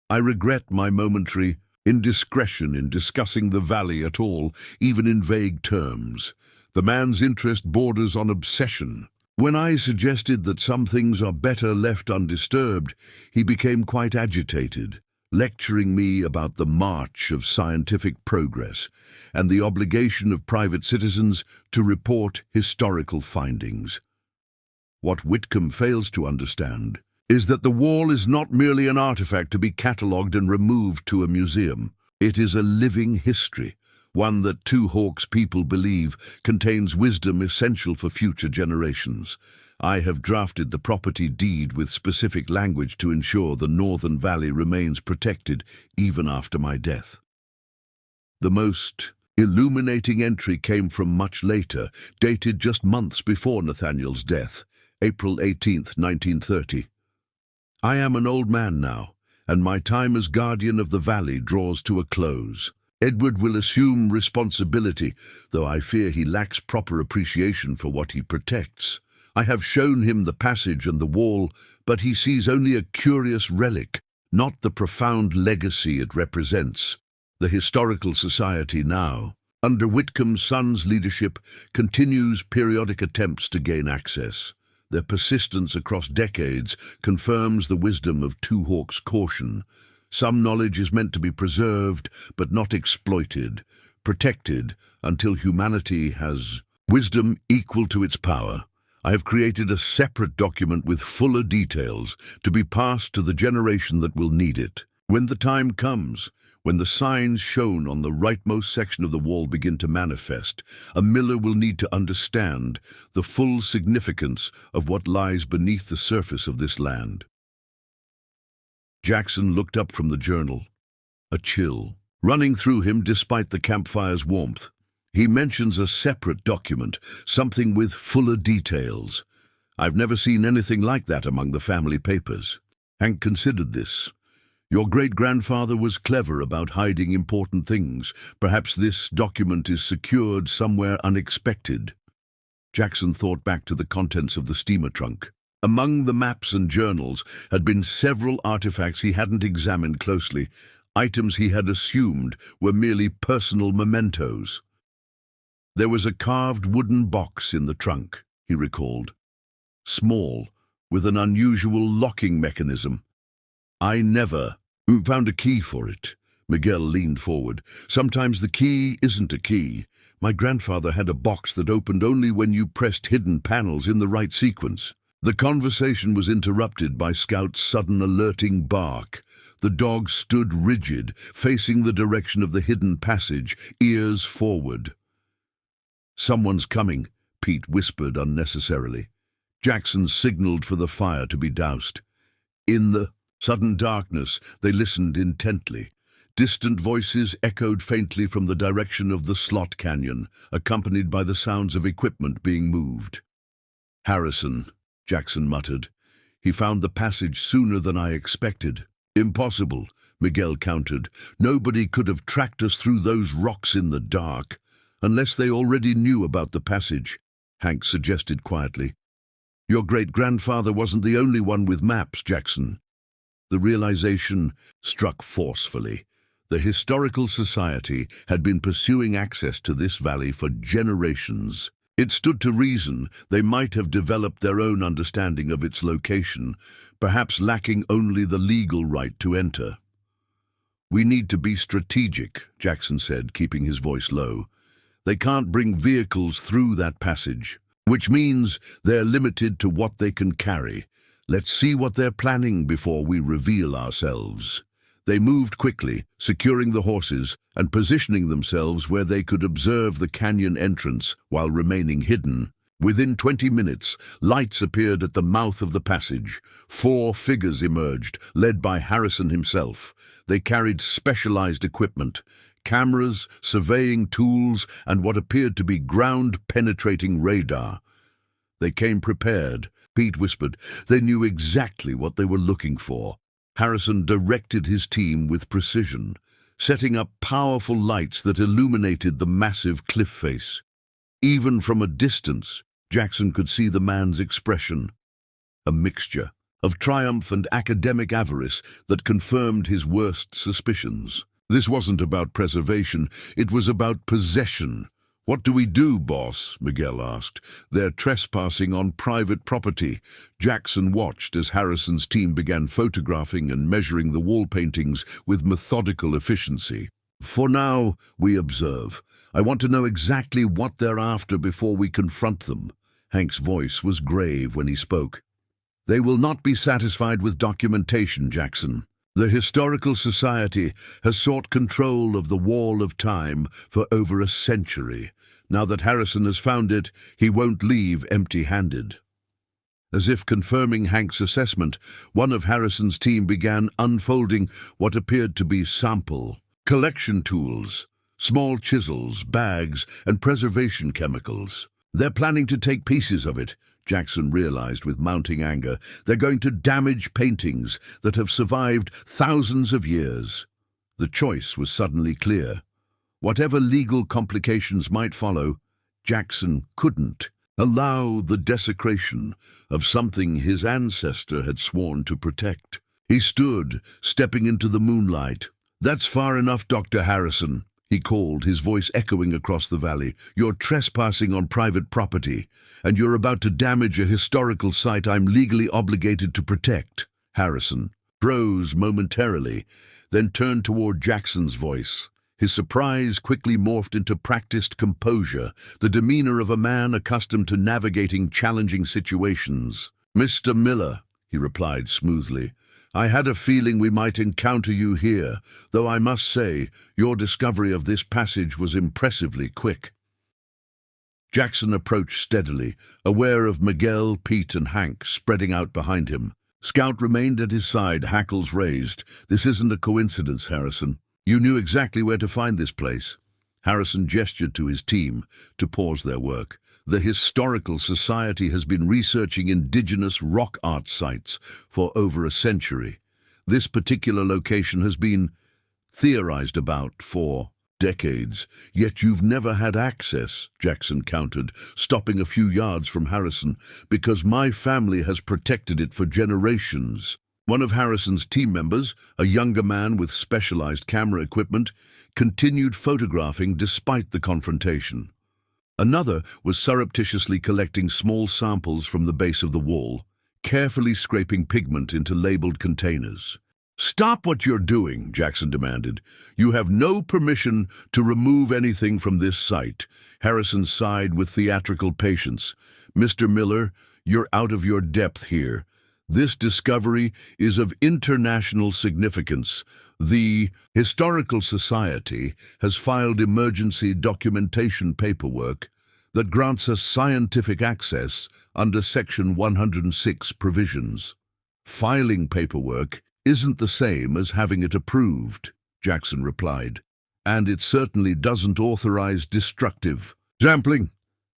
I regret my momentary indiscretion in discussing the valley at all, even in vague terms. The man's interest borders on obsession. When I suggested that some things are better left undisturbed, he became quite agitated, lecturing me about the march of scientific progress and the obligation of private citizens to report historical findings. What Whitcomb fails to understand is that the wall is not merely an artifact to be catalogued and removed to a museum. It is a living history, one that Two Hawks people believe contains wisdom essential for future generations. I have drafted the property deed with specific language to ensure the Northern Valley remains protected even after my death. The most illuminating entry came from much later, dated just months before Nathaniel's death, April 18th, 1930. I am an old man now, and my time as guardian of the valley draws to a close. Edward will assume responsibility, though I fear he lacks proper appreciation for what he protects. I have shown him the passage and the wall, but he sees only a curious relic, not the profound legacy it represents. The Historical Society now, under Whitcomb's son's leadership, continues periodic attempts to gain access. Their persistence across decades confirms the wisdom of Two Hawks' caution. Some knowledge is meant to be preserved, but not exploited, protected until humanity has wisdom equal to its power. I have created a separate document with fuller details to be passed to the generation that will need it. When the time comes, When the signs shown on the rightmost section of the wall begin to manifest, a miller will need to understand the full significance of what lies beneath the surface of this land. Jackson looked up from the journal, a chill running through him despite the campfire's warmth. He mentions a separate document, something with fuller details. I've never seen anything like that among the family papers. Hank considered this. Your great-grandfather was clever about hiding important things. Perhaps this document is secured somewhere unexpected. Jackson thought back to the contents of the steamer trunk. Among the maps and journals had been several artifacts he hadn't examined closely, items he had assumed were merely personal mementos. There was a carved wooden box in the trunk, he recalled. Small, with an unusual locking mechanism. I never found a key for it. Miguel leaned forward. Sometimes the key isn't a key. My grandfather had a box that opened only when you pressed hidden panels in the right sequence. The conversation was interrupted by Scout's sudden alerting bark. The dog stood rigid, facing the direction of the hidden passage, ears forward. Someone's coming, Pete whispered unnecessarily. Jackson signaled for the fire to be doused. In the sudden darkness, they listened intently. Distant voices echoed faintly from the direction of the slot canyon, accompanied by the sounds of equipment being moved. Harrison, Jackson muttered. He found the passage sooner than I expected. Impossible, Miguel countered. Nobody could have tracked us through those rocks in the dark, unless they already knew about the passage, Hank suggested quietly. Your great-grandfather wasn't the only one with maps, Jackson. The realization struck forcefully. The Historical Society had been pursuing access to this valley for generations. It stood to reason they might have developed their own understanding of its location, perhaps lacking only the legal right to enter. We need to be strategic, Jackson said, keeping his voice low. They can't bring vehicles through that passage, which means they're limited to what they can carry. Let's see what they're planning before we reveal ourselves. They moved quickly, securing the horses and positioning themselves where they could observe the canyon entrance while remaining hidden. Within 20 minutes, lights appeared at the mouth of the passage. 4 figures emerged, led by Harrison himself. They carried specialized equipment, cameras, surveying tools, and what appeared to be ground-penetrating radar. They came prepared, Pete whispered. They knew exactly what they were looking for. Harrison directed his team with precision, setting up powerful lights that illuminated the massive cliff face. Even from a distance, Jackson could see the man's expression, a mixture of triumph and academic avarice that confirmed his worst suspicions. This wasn't about preservation, it was about possession. What do we do, boss? Miguel asked. They're trespassing on private property. Jackson watched as Harrison's team began photographing and measuring the wall paintings with methodical efficiency. For now, we observe. I want to know exactly what they're after before we confront them. Hank's voice was grave when he spoke. They will not be satisfied with documentation, Jackson. The Historical Society has sought control of the Wall of Time for over a century. Now that Harrison has found it, he won't leave empty-handed. As if confirming Hank's assessment, one of Harrison's team began unfolding what appeared to be sample collection tools, small chisels, bags, and preservation chemicals. They're planning to take pieces of it, Jackson realized with mounting anger. They're going to damage paintings that have survived thousands of years. The choice was suddenly clear. Whatever legal complications might follow, Jackson couldn't allow the desecration of something his ancestor had sworn to protect. He stood, stepping into the moonlight. That's far enough, Dr. Harrison, he called, his voice echoing across the valley. You're trespassing on private property, and you're about to damage a historical site I'm legally obligated to protect. Harrison froze momentarily, then turned toward Jackson's voice. His surprise quickly morphed into practiced composure, the demeanor of a man accustomed to navigating challenging situations. Mr. Miller, he replied smoothly, I had a feeling we might encounter you here, though I must say your discovery of this passage was impressively quick." Jackson approached steadily, aware of Miguel, Pete, and Hank spreading out behind him. Scout remained at his side, hackles raised. "This isn't a coincidence, Harrison. You knew exactly where to find this place." Harrison gestured to his team to pause their work. "The Historical Society has been researching indigenous rock art sites for over a century. This particular location has been theorized about for decades, yet you've never had access," Jackson countered, stopping a few yards from Harrison, "because my family has protected it for generations." One of Harrison's team members, a younger man with specialized camera equipment, continued photographing despite the confrontation. Another was surreptitiously collecting small samples from the base of the wall, carefully scraping pigment into labeled containers. "Stop what you're doing," Jackson demanded. "You have no permission to remove anything from this site." Harrison sighed with theatrical patience. "Mr. Miller, you're out of your depth here. This discovery is of international significance. The Historical Society has filed emergency documentation paperwork that grants us scientific access under Section 106 provisions. Filing paperwork isn't the same as having it approved," Jackson replied, "and it certainly doesn't authorize destructive sampling."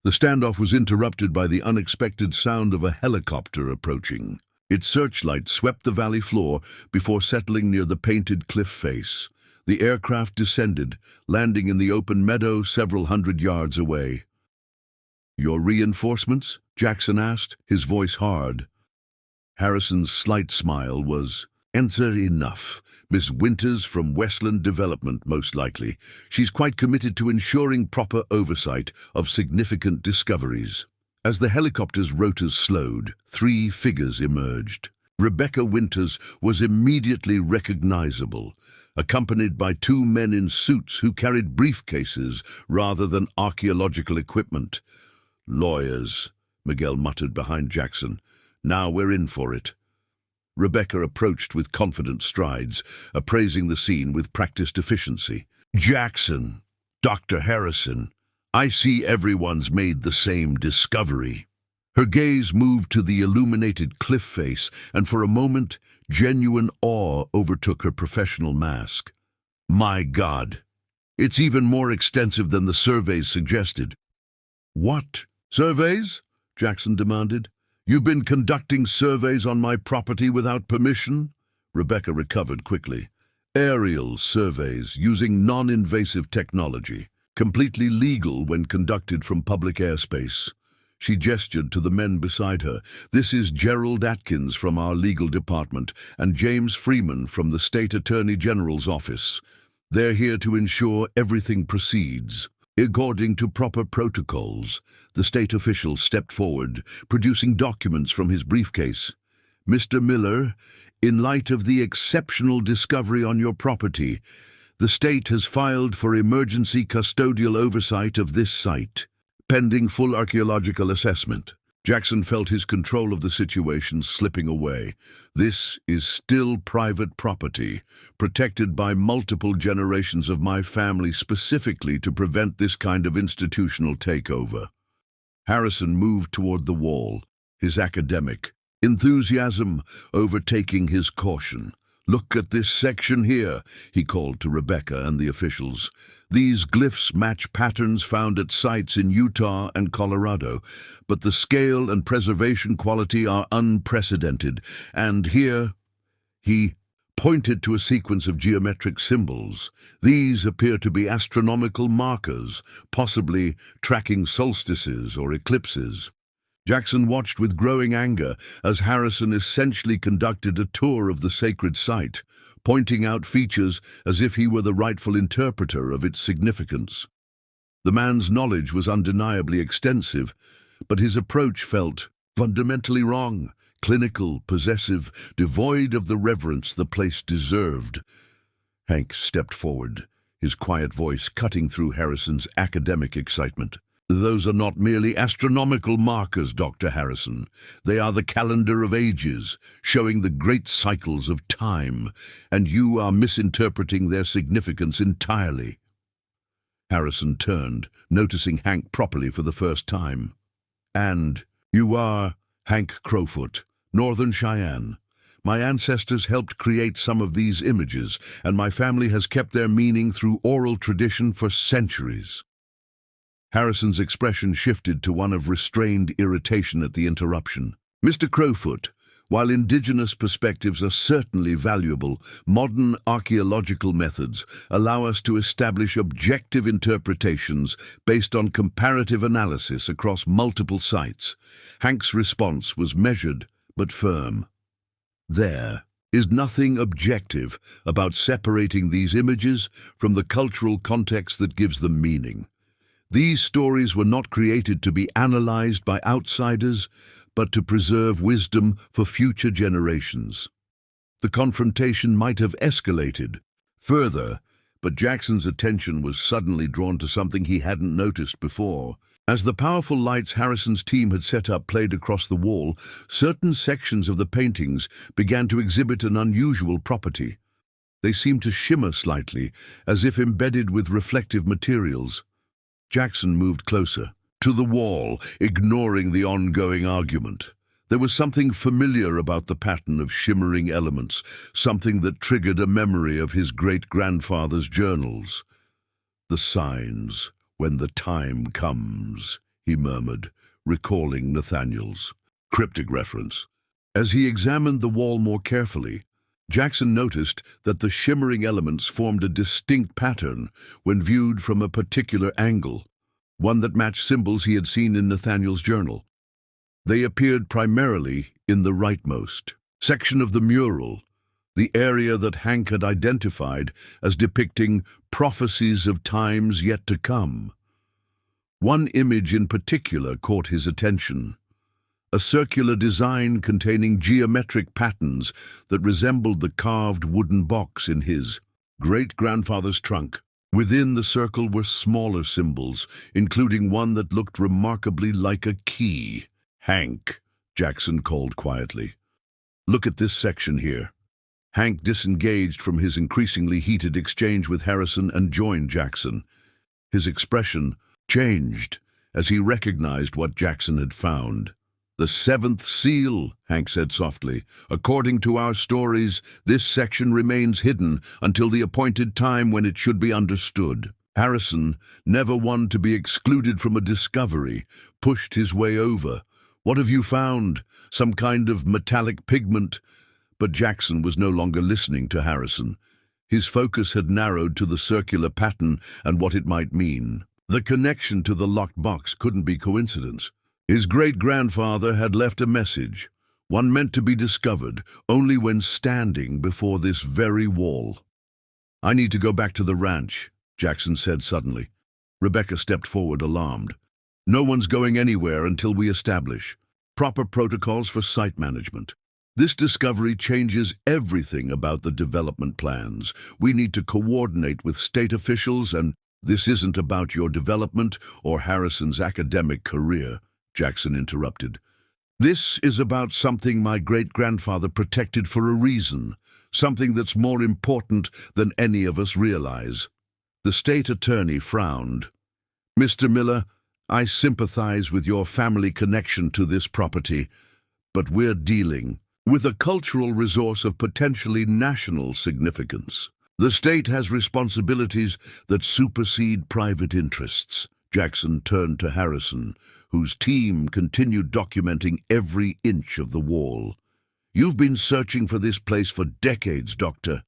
The standoff was interrupted by the unexpected sound of a helicopter approaching. Its searchlight swept the valley floor before settling near the painted cliff face. The aircraft descended, landing in the open meadow several hundred yards away. "Your reinforcements?" Jackson asked, his voice hard. Harrison's slight smile was, "Answer enough. Miss Winters from Westland Development, most likely. She's quite committed to ensuring proper oversight of significant discoveries." As the helicopter's rotors slowed, 3 figures emerged. Rebecca Winters was immediately recognizable, accompanied by 2 men in suits who carried briefcases rather than archaeological equipment. "Lawyers," Miguel muttered behind Jackson. "Now we're in for it." Rebecca approached with confident strides, appraising the scene with practiced efficiency. "Jackson, Dr. Harrison, I see everyone's made the same discovery." Her gaze moved to the illuminated cliff face, and for a moment, genuine awe overtook her professional mask. "My God, it's even more extensive than the surveys suggested." "What surveys?" Jackson demanded. "You've been conducting surveys on my property without permission?" Rebecca recovered quickly. "Aerial surveys using non-invasive technology, completely legal when conducted from public airspace." She gestured to the men beside her. "This is Gerald Atkins from our legal department and James Freeman from the State Attorney General's office. They're here to ensure everything proceeds according to proper protocols." The state official stepped forward, producing documents from his briefcase. "Mr. Miller, in light of the exceptional discovery on your property, the state has filed for emergency custodial oversight of this site, pending full archaeological assessment." Jackson felt his control of the situation slipping away. "This is still private property, protected by multiple generations of my family specifically to prevent this kind of institutional takeover." Harrison moved toward the wall, his academic enthusiasm overtaking his caution. "Look at this section here," he called to Rebecca and the officials. "These glyphs match patterns found at sites in Utah and Colorado, but the scale and preservation quality are unprecedented. And here," he pointed to a sequence of geometric symbols. "These appear to be astronomical markers, possibly tracking solstices or eclipses." Jackson watched with growing anger as Harrison essentially conducted a tour of the sacred site, pointing out features as if he were the rightful interpreter of its significance. The man's knowledge was undeniably extensive, but his approach felt fundamentally wrong, clinical, possessive, devoid of the reverence the place deserved. Hank stepped forward, his quiet voice cutting through Harrison's academic excitement. Those are not merely astronomical markers, Dr. Harrison. They are the calendar of ages, showing the great cycles of time, and you are misinterpreting their significance entirely. Harrison turned, noticing Hank properly for the first time. And you are Hank Crowfoot, Northern Cheyenne. My ancestors helped create some of these images, and my family has kept their meaning through oral tradition for centuries. Harrison's expression shifted to one of restrained irritation at the interruption. Mr. Crowfoot, while indigenous perspectives are certainly valuable, modern archaeological methods allow us to establish objective interpretations based on comparative analysis across multiple sites. Hank's response was measured but firm. There is nothing objective about separating these images from the cultural context that gives them meaning. These stories were not created to be analyzed by outsiders, but to preserve wisdom for future generations. The confrontation might have escalated further, but Jackson's attention was suddenly drawn to something he hadn't noticed before. As the powerful lights Harrison's team had set up played across the wall, certain sections of the paintings began to exhibit an unusual property. They seemed to shimmer slightly, as if embedded with reflective materials. Jackson moved closer, to the wall, ignoring the ongoing argument. There was something familiar about the pattern of shimmering elements, something that triggered a memory of his great-grandfather's journals. "The signs, when the time comes," he murmured, recalling Nathaniel's cryptic reference. As he examined the wall more carefully, Jackson noticed that the shimmering elements formed a distinct pattern when viewed from a particular angle, one that matched symbols he had seen in Nathaniel's journal. They appeared primarily in the rightmost section of the mural, the area that Hank had identified as depicting prophecies of times yet to come. One image in particular caught his attention. A circular design containing geometric patterns that resembled the carved wooden box in his great-grandfather's trunk. Within the circle were smaller symbols, including one that looked remarkably like a key. "Hank," Jackson called quietly. "Look at this section here." Hank disengaged from his increasingly heated exchange with Harrison and joined Jackson. His expression changed as he recognized what Jackson had found. "The seventh seal," Hank said softly. "According to our stories, this section remains hidden until the appointed time when it should be understood." Harrison, never one to be excluded from a discovery, pushed his way over. "What have you found? Some kind of metallic pigment?" But Jackson was no longer listening to Harrison. His focus had narrowed to the circular pattern and what it might mean. The connection to the locked box couldn't be coincidence. His great-grandfather had left a message, one meant to be discovered only when standing before this very wall. "I need to go back to the ranch," Jackson said suddenly. Rebecca stepped forward, alarmed. "No one's going anywhere until we establish proper protocols for site management. This discovery changes everything about the development plans. We need to coordinate with state officials, and this isn't about your development or Harrison's academic career," Jackson interrupted. "This is about something my great-grandfather protected for a reason, something that's more important than any of us realize." The state attorney frowned. "Mr. Miller, I sympathize with your family connection to this property, but we're dealing with a cultural resource of potentially national significance. The state has responsibilities that supersede private interests." Jackson turned to Harrison, whose team continued documenting every inch of the wall. "You've been searching for this place for decades, Doctor.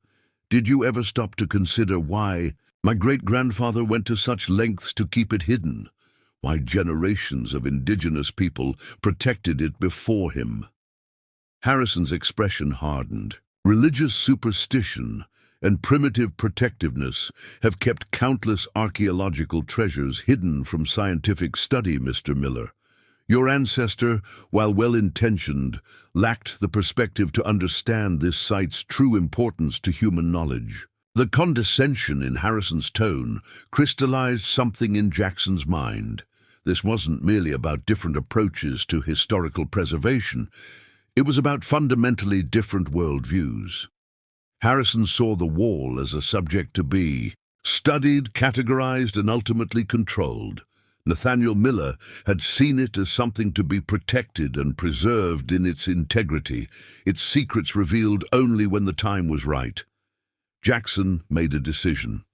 Did you ever stop to consider why my great-grandfather went to such lengths to keep it hidden? Why generations of indigenous people protected it before him?" Harrison's expression hardened. "Religious superstition and primitive protectiveness have kept countless archaeological treasures hidden from scientific study, Mr. Miller. Your ancestor, while well-intentioned, lacked the perspective to understand this site's true importance to human knowledge." The condescension in Harrison's tone crystallized something in Jackson's mind. This wasn't merely about different approaches to historical preservation. It was about fundamentally different worldviews. Harrison saw the wall as a subject to be studied, categorized, and ultimately controlled. Nathaniel Miller had seen it as something to be protected and preserved in its integrity, its secrets revealed only when the time was right. Jackson made a decision.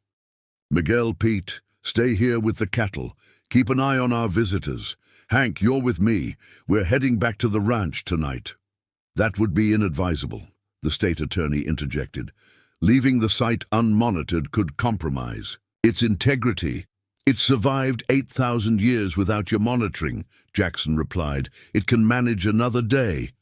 "Miguel, Pete, stay here with the cattle. Keep an eye on our visitors. Hank, you're with me. We're heading back to the ranch tonight." "That would be inadvisable," the state attorney interjected. "Leaving the site unmonitored could compromise its integrity." "It survived 8,000 years without your monitoring," Jackson replied. "It can manage another day."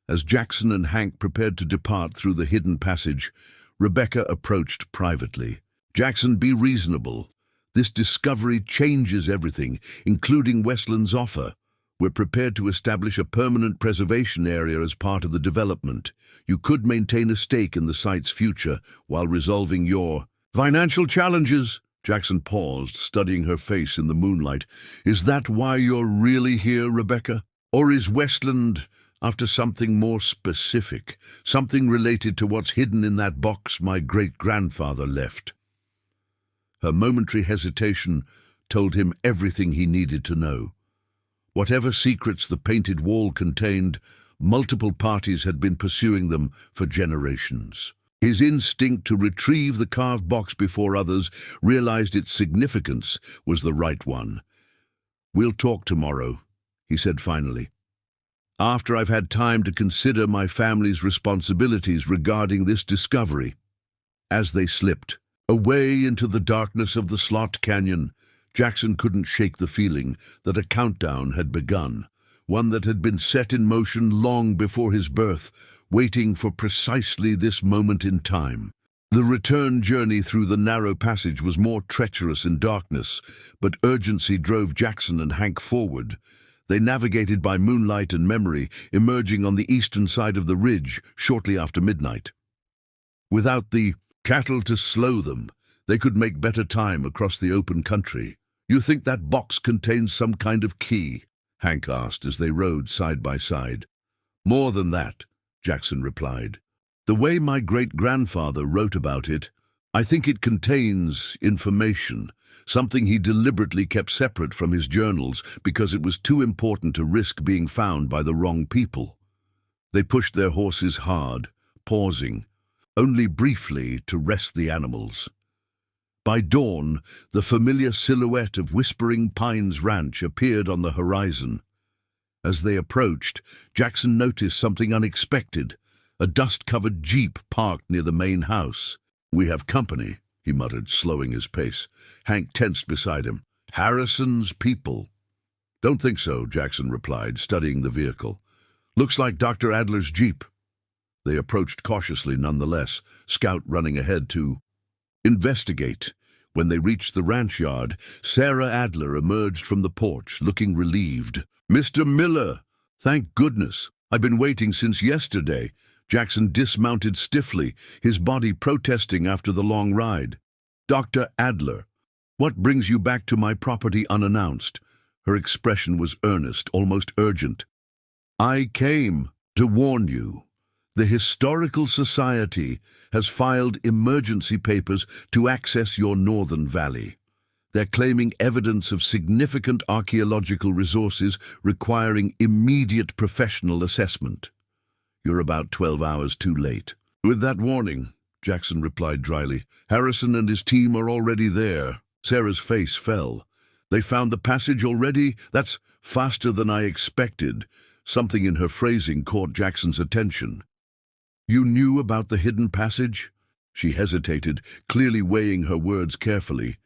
As Jackson and Hank prepared to depart through the hidden passage, Rebecca approached privately. "Jackson, be reasonable. This discovery changes everything, including Westland's offer. We're prepared to establish a permanent preservation area as part of the development. You could maintain a stake in the site's future while resolving your financial challenges." Jackson paused, studying her face in the moonlight. "Is that why you're really here, Rebecca? Or is Westland after something more specific, something related to what's hidden in that box my great-grandfather left?" Her momentary hesitation told him everything he needed to know. Whatever secrets the painted wall contained, multiple parties had been pursuing them for generations. His instinct to retrieve the carved box before others realized its significance was the right one. "We'll talk tomorrow," he said finally, "after I've had time to consider my family's responsibilities regarding this discovery." As they slipped away into the darkness of the Slot Canyon, Jackson couldn't shake the feeling that a countdown had begun, one that had been set in motion long before his birth, waiting for precisely this moment in time. The return journey through the narrow passage was more treacherous in darkness, but urgency drove Jackson and Hank forward. They navigated by moonlight and memory, emerging on the eastern side of the ridge shortly after midnight. Without the cattle to slow them, they could make better time across the open country. "You think that box contains some kind of key?" Hank asked as they rode side by side. "More than that," Jackson replied. "The way my great-grandfather wrote about it, I think it contains information, something he deliberately kept separate from his journals because it was too important to risk being found by the wrong people." They pushed their horses hard, pausing, only briefly to rest the animals. By dawn, the familiar silhouette of Whispering Pines Ranch appeared on the horizon. As they approached, Jackson noticed something unexpected, a dust-covered jeep parked near the main house. "We have company," he muttered, slowing his pace. Hank tensed beside him. "Harrison's people." "Don't think so," Jackson replied, studying the vehicle. "Looks like Dr. Adler's jeep." They approached cautiously nonetheless, Scout running ahead to investigate. When they reached the ranch yard, Sarah Adler emerged from the porch, looking relieved. "Mr. Miller! Thank goodness! I've been waiting since yesterday." Jackson dismounted stiffly, his body protesting after the long ride. "Dr. Adler, what brings you back to my property unannounced?" Her expression was earnest, almost urgent. "I came to warn you. The Historical Society has filed emergency papers to access your northern valley. They're claiming evidence of significant archaeological resources requiring immediate professional assessment." "You're about 12 hours too late." "With that warning," Jackson replied dryly, "Harrison and his team are already there." Sarah's face fell. "They found the passage already? That's faster than I expected." Something in her phrasing caught Jackson's attention. "You knew about the hidden passage?" She hesitated, clearly weighing her words carefully.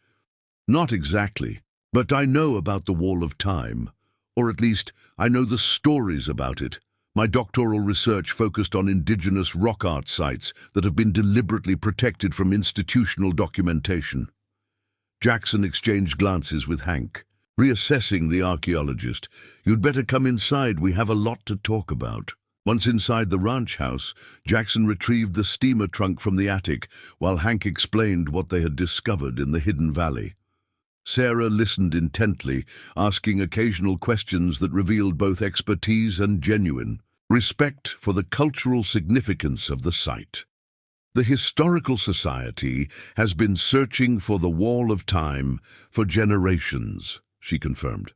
"Not exactly, but I know about the Wall of Time. Or at least, I know the stories about it. My doctoral research focused on indigenous rock art sites that have been deliberately protected from institutional documentation." Jackson exchanged glances with Hank, reassessing the archaeologist. "You'd better come inside, we have a lot to talk about." Once inside the ranch house, Jackson retrieved the steamer trunk from the attic, while Hank explained what they had discovered in the hidden valley. Sarah listened intently, asking occasional questions that revealed both expertise and genuine respect for the cultural significance of the site. The Historical Society has been searching for the Wall of Time for generations, she confirmed.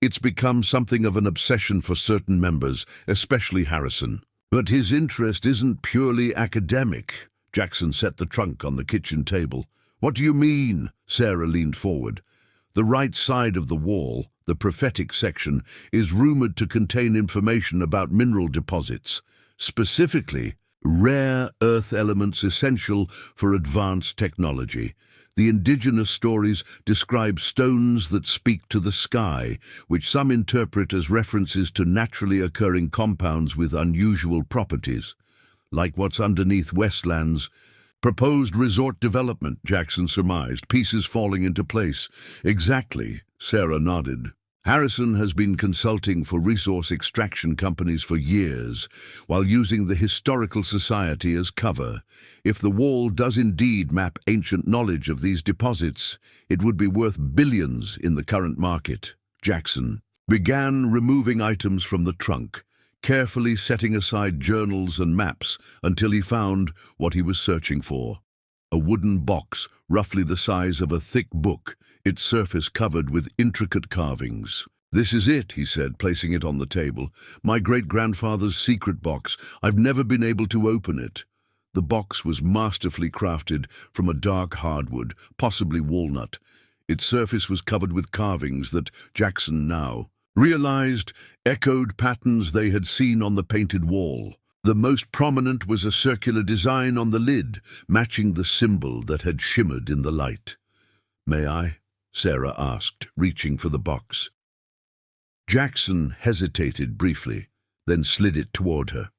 It's become something of an obsession for certain members, especially Harrison. But his interest isn't purely academic. Jackson set the trunk on the kitchen table. What do you mean? Sarah leaned forward. The right side of the wall, the prophetic section, is rumored to contain information about mineral deposits, specifically rare earth elements essential for advanced technology. The indigenous stories describe stones that speak to the sky, which some interpret as references to naturally occurring compounds with unusual properties, like what's underneath Westland's proposed resort development, Jackson surmised, pieces falling into place. Exactly, Sarah nodded. Harrison has been consulting for resource extraction companies for years, while using the Historical Society as cover. If the wall does indeed map ancient knowledge of these deposits, it would be worth billions in the current market. Jackson began removing items from the trunk, carefully setting aside journals and maps until he found what he was searching for. A wooden box, roughly the size of a thick book, its surface covered with intricate carvings. "This is it," he said, placing it on the table. "My great-grandfather's secret box. I've never been able to open it." The box was masterfully crafted from a dark hardwood, possibly walnut. Its surface was covered with carvings that Jackson now realized echoed patterns they had seen on the painted wall. The most prominent was a circular design on the lid, matching the symbol that had shimmered in the light. "May I?" Sarah asked, reaching for the box. Jackson hesitated briefly, then slid it toward her.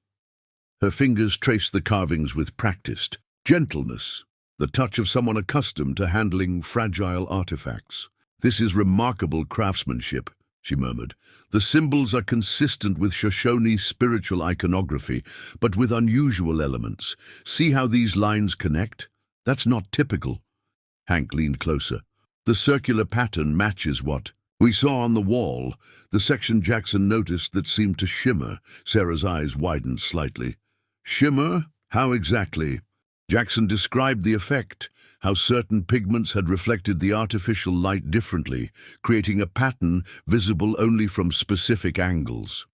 Her fingers traced the carvings with practiced gentleness, the touch of someone accustomed to handling fragile artifacts. "This is remarkable craftsmanship," she murmured. "The symbols are consistent with Shoshone spiritual iconography, but with unusual elements. See how these lines connect? That's not typical." Hank leaned closer. "The circular pattern matches what we saw on the wall." The section Jackson noticed that seemed to shimmer. Sarah's eyes widened slightly. "Shimmer? How exactly?" Jackson described the effect, how certain pigments had reflected the artificial light differently, creating a pattern visible only from specific angles.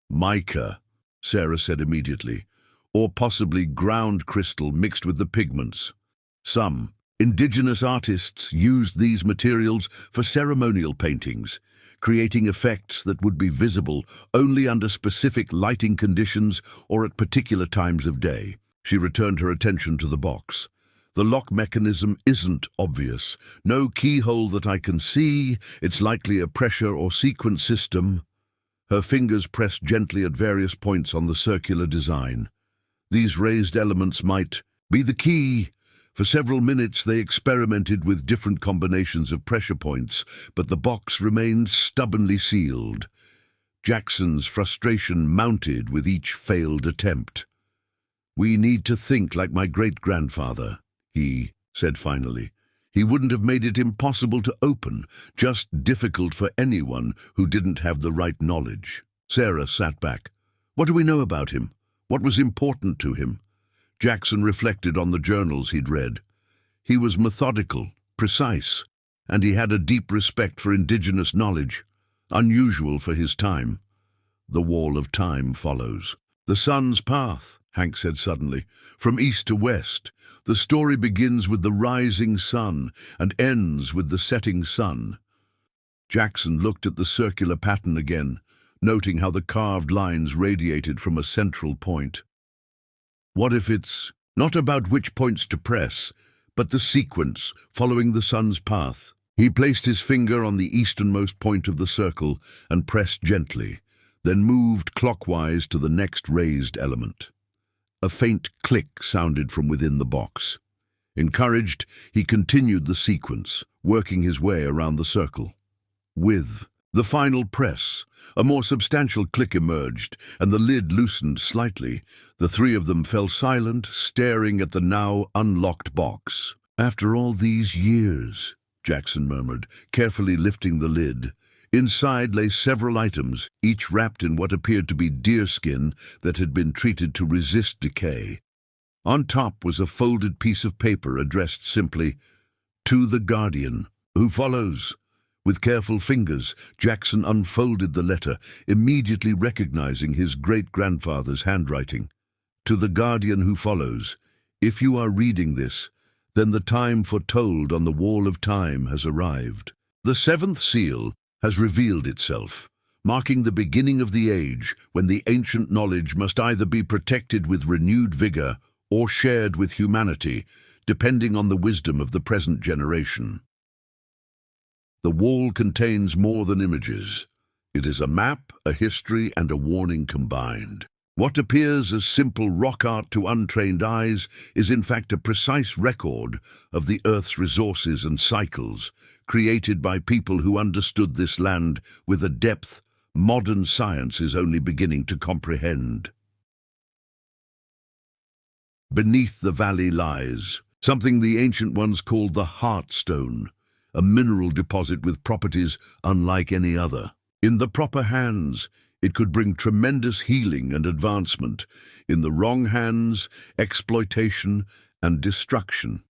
"Mica," Sarah said immediately, "or possibly ground crystal mixed with the pigments. Some indigenous artists used these materials for ceremonial paintings, creating effects that would be visible only under specific lighting conditions or at particular times of day." She returned her attention to the box. "The lock mechanism isn't obvious. No keyhole that I can see. It's likely a pressure or sequence system." Her fingers pressed gently at various points on the circular design. "These raised elements might be the key." For several minutes they experimented with different combinations of pressure points, but the box remained stubbornly sealed. Jackson's frustration mounted with each failed attempt. "We need to think like my great-grandfather," he said finally. "He wouldn't have made it impossible to open, just difficult for anyone who didn't have the right knowledge." Sarah sat back. "What do we know about him? What was important to him?" Jackson reflected on the journals he'd read. He was methodical, precise, and he had a deep respect for indigenous knowledge, unusual for his time. "The Wall of Time follows the sun's path," Hank said suddenly, "from east to west. The story begins with the rising sun and ends with the setting sun." Jackson looked at the circular pattern again, noting how the carved lines radiated from a central point. "What if it's not about which points to press, but the sequence following the sun's path?" He placed his finger on the easternmost point of the circle and pressed gently, then moved clockwise to the next raised element. A faint click sounded from within the box. Encouraged, he continued the sequence, working his way around the circle. With the final press, a more substantial click emerged, and the lid loosened slightly. The three of them fell silent, staring at the now unlocked box. "After all these years," Jackson murmured, carefully lifting the lid. Inside lay several items, each wrapped in what appeared to be deerskin that had been treated to resist decay. On top was a folded piece of paper addressed simply, "To the Guardian, who follows." With careful fingers, Jackson unfolded the letter, immediately recognizing his great-grandfather's handwriting. "To the Guardian who follows. If you are reading this, then the time foretold on the wall of time has arrived. The seventh seal has revealed itself, marking the beginning of the age when the ancient knowledge must either be protected with renewed vigor or shared with humanity, depending on the wisdom of the present generation. The wall contains more than images. It is a map, a history, and a warning combined. What appears as simple rock art to untrained eyes is in fact a precise record of the Earth's resources and cycles, created by people who understood this land with a depth modern science is only beginning to comprehend. Beneath the valley lies something the ancient ones called the Heartstone, a mineral deposit with properties unlike any other. In the proper hands, it could bring tremendous healing and advancement. In the wrong hands, exploitation and destruction.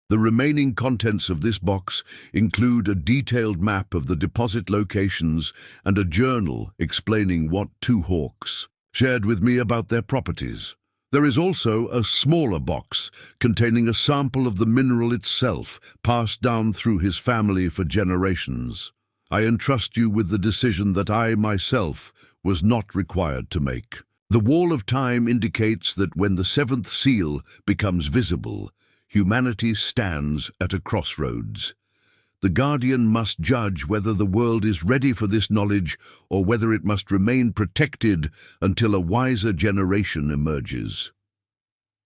The remaining contents of this box include a detailed map of the deposit locations and a journal explaining what two hawks shared with me about their properties. There is also a smaller box containing a sample of the mineral itself, passed down through his family for generations. I entrust you with the decision that I myself was not required to make. The wall of time indicates that when the seventh seal becomes visible, humanity stands at a crossroads. The Guardian must judge whether the world is ready for this knowledge or whether it must remain protected until a wiser generation emerges.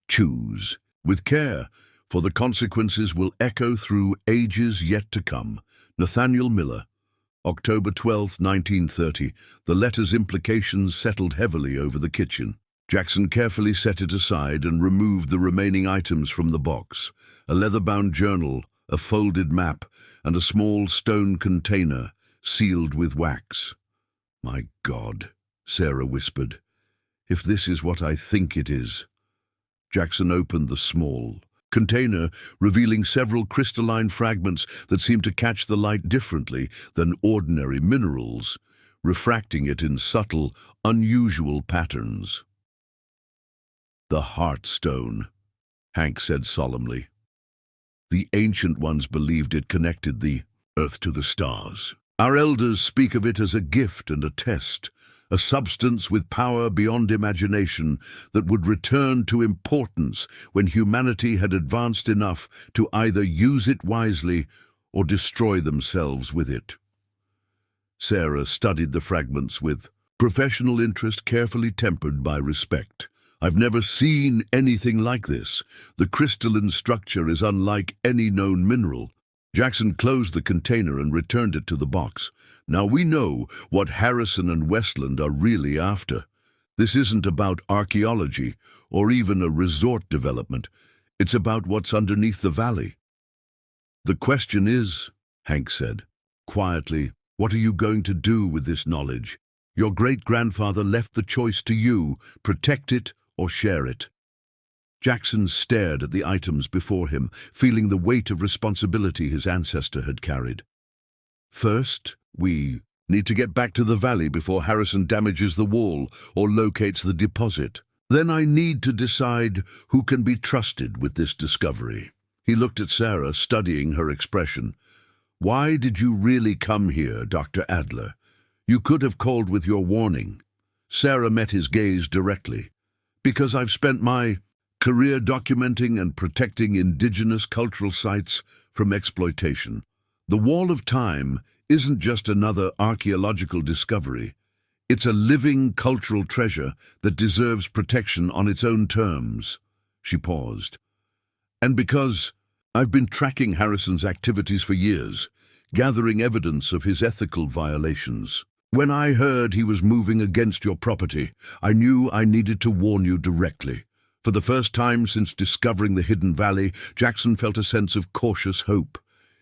Choose with care, for the consequences will echo through ages yet to come. Nathaniel Miller, October 12, 1930. The letter's implications settled heavily over the kitchen. Jackson carefully set it aside and removed the remaining items from the box: a leather-bound journal, a folded map, and a small stone container sealed with wax. "My God," Sarah whispered, "if this is what I think it is." Jackson opened the small container, revealing several crystalline fragments that seemed to catch the light differently than ordinary minerals, refracting it in subtle, unusual patterns. "The Heartstone," Hank said solemnly. "The ancient ones believed it connected the earth to the stars. Our elders speak of it as a gift and a test, a substance with power beyond imagination that would return to importance when humanity had advanced enough to either use it wisely or destroy themselves with it." Sarah studied the fragments with professional interest carefully tempered by respect. "I've never seen anything like this. The crystalline structure is unlike any known mineral." Jackson closed the container and returned it to the box. "Now we know what Harrison and Westland are really after. This isn't about archaeology or even a resort development. It's about what's underneath the valley." "The question is," Hank said quietly, "what are you going to do with this knowledge? Your great-grandfather left the choice to you: protect it or share it." Jackson stared at the items before him, feeling the weight of responsibility his ancestor had carried. "First, we need to get back to the valley before Harrison damages the wall or locates the deposit. Then I need to decide who can be trusted with this discovery." He looked at Sarah, studying her expression. "Why did you really come here, Dr. Adler? You could have called with your warning." Sarah met his gaze directly. "Because I've spent my career documenting and protecting indigenous cultural sites from exploitation. The Wall of Time isn't just another archaeological discovery. It's a living cultural treasure that deserves protection on its own terms." She paused. "And because I've been tracking Harrison's activities for years, gathering evidence of his ethical violations. When I heard he was moving against your property, I knew I needed to warn you directly." For the first time since discovering the hidden valley, Jackson felt a sense of cautious hope.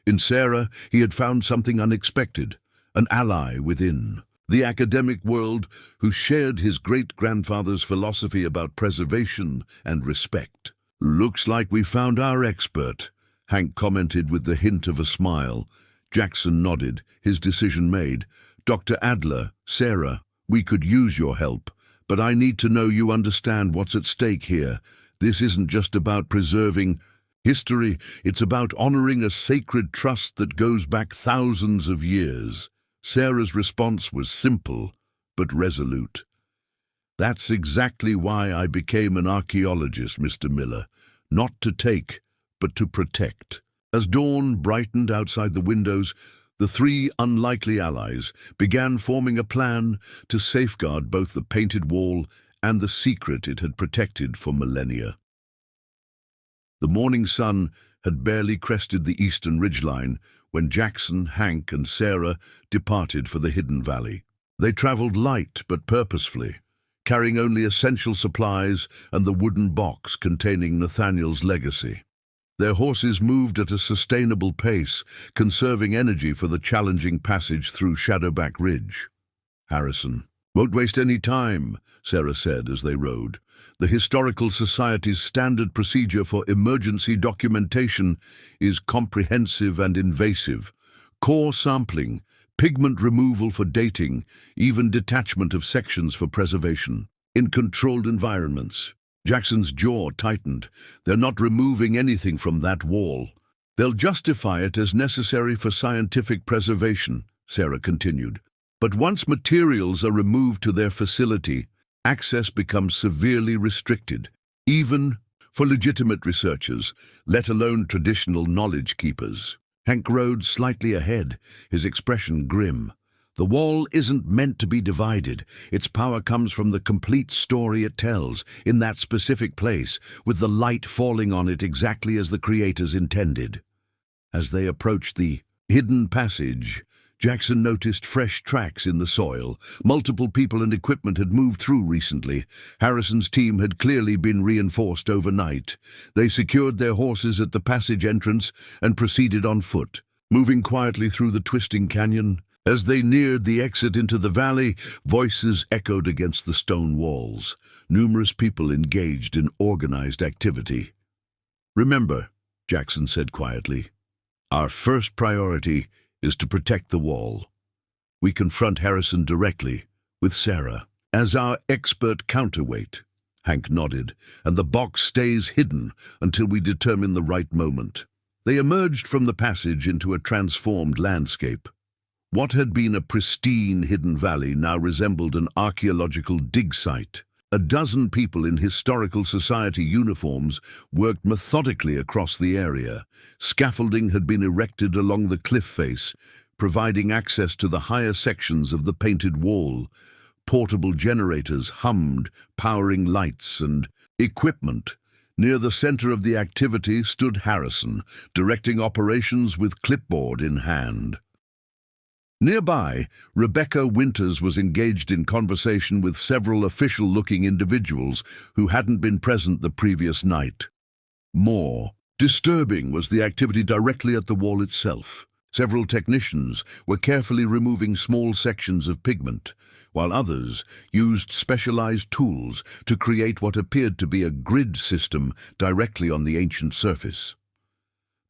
In Sarah, he had found something unexpected, an ally within. The academic world, who shared his great-grandfather's philosophy about preservation and respect. "Looks like we found our expert," Hank commented with the hint of a smile. Jackson nodded, his decision made. "Dr. Adler, Sarah, we could use your help, but I need to know you understand what's at stake here. This isn't just about preserving history, it's about honoring a sacred trust that goes back thousands of years." Sarah's response was simple, but resolute. "That's exactly why I became an archaeologist, Mr. Miller. Not to take, but to protect." As dawn brightened outside the windows, the three unlikely allies began forming a plan to safeguard both the painted wall and the secret it had protected for millennia. The morning sun had barely crested the eastern ridgeline when Jackson, Hank, and Sarah departed for the hidden valley. They traveled light but purposefully, carrying only essential supplies and the wooden box containing Nathaniel's legacy. Their horses moved at a sustainable pace, conserving energy for the challenging passage through Shadowback Ridge. "Harrison, won't waste any time," Sarah said as they rode. "The Historical Society's standard procedure for emergency documentation is comprehensive and invasive. Core sampling, pigment removal for dating, even detachment of sections for preservation. In controlled environments." Jackson's jaw tightened. "They're not removing anything from that wall. They'll justify it as necessary for scientific preservation," Sarah continued. "But once materials are removed to their facility, access becomes severely restricted, even for legitimate researchers, let alone traditional knowledge keepers." Hank rode slightly ahead, his expression grim. "The wall isn't meant to be divided. Its power comes from the complete story it tells, in that specific place, with the light falling on it exactly as the creators intended." As they approached the hidden passage, Jackson noticed fresh tracks in the soil. Multiple people and equipment had moved through recently. Harrison's team had clearly been reinforced overnight. They secured their horses at the passage entrance and proceeded on foot, moving quietly through the twisting canyon. As they neared the exit into the valley, voices echoed against the stone walls. Numerous people engaged in organized activity. "Remember," Jackson said quietly, "our first priority is to protect the wall. We confront Harrison directly, with Sarah as our expert counterweight." Hank nodded. "And the box stays hidden until we determine the right moment." They emerged from the passage into a transformed landscape. What had been a pristine hidden valley now resembled an archaeological dig site. A dozen people in Historical Society uniforms worked methodically across the area. Scaffolding had been erected along the cliff face, providing access to the higher sections of the painted wall. Portable generators hummed, powering lights and equipment. Near the center of the activity stood Harrison, directing operations with clipboard in hand. Nearby, Rebecca Winters was engaged in conversation with several official-looking individuals who hadn't been present the previous night. More disturbing was the activity directly at the wall itself. Several technicians were carefully removing small sections of pigment, while others used specialized tools to create what appeared to be a grid system directly on the ancient surface.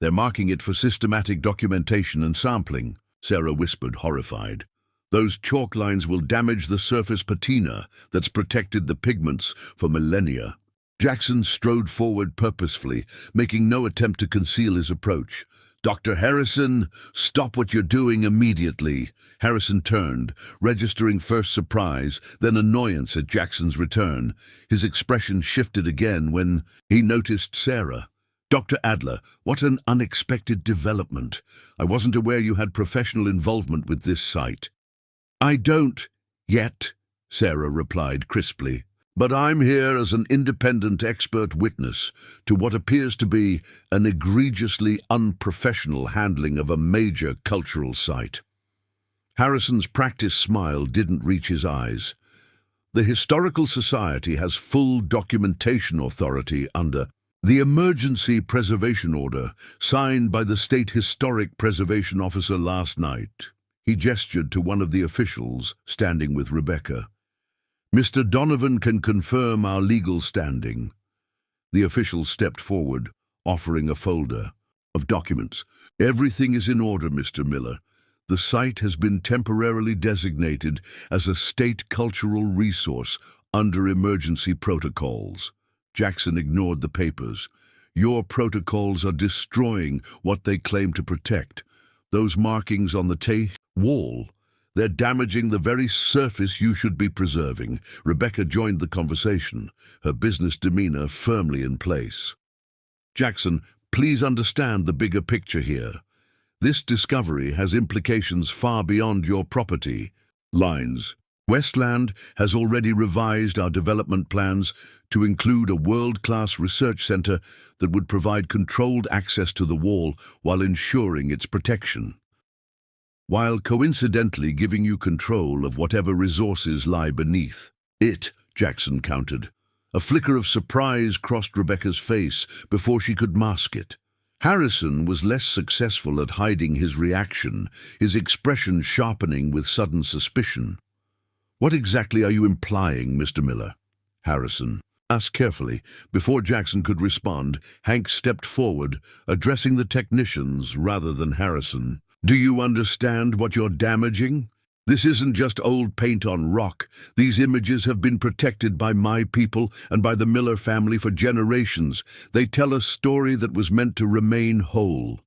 "They're marking it for systematic documentation and sampling," Sarah whispered, horrified. "Those chalk lines will damage the surface patina that's protected the pigments for millennia." Jackson strode forward purposefully, making no attempt to conceal his approach. "Dr. Harrison, stop what you're doing immediately." Harrison turned, registering first surprise, then annoyance at Jackson's return. His expression shifted again when he noticed Sarah. "Dr. Adler, what an unexpected development. I wasn't aware you had professional involvement with this site." "I don't yet," Sarah replied crisply. "But I'm here as an independent expert witness to what appears to be an egregiously unprofessional handling of a major cultural site." Harrison's practiced smile didn't reach his eyes. "The Historical Society has full documentation authority under The emergency preservation order, signed by the State Historic Preservation Officer last night. He gestured to one of the officials standing with Rebecca. Mr. Donovan can confirm our legal standing. The official stepped forward, offering a folder of documents. Everything is in order, Mr. Miller. The site has been temporarily designated as a state cultural resource under emergency protocols. Jackson ignored the papers. Your protocols are destroying what they claim to protect. Those markings on the wall, they're damaging the very surface you should be preserving. Rebecca joined the conversation, her business demeanor firmly in place. Jackson, please understand the bigger picture here. This discovery has implications far beyond your property lines. Westland has already revised our development plans to include a world-class research center that would provide controlled access to the wall while ensuring its protection, while coincidentally giving you control of whatever resources lie beneath it, Jackson countered. A flicker of surprise crossed Rebecca's face before she could mask it. Harrison was less successful at hiding his reaction, his expression sharpening with sudden suspicion. What exactly are you implying, Mr. Miller? Harrison asked carefully. Before Jackson could respond, Hank stepped forward, addressing the technicians rather than Harrison. Do you understand what you're damaging? This isn't just old paint on rock. These images have been protected by my people and by the Miller family for generations. They tell a story that was meant to remain whole.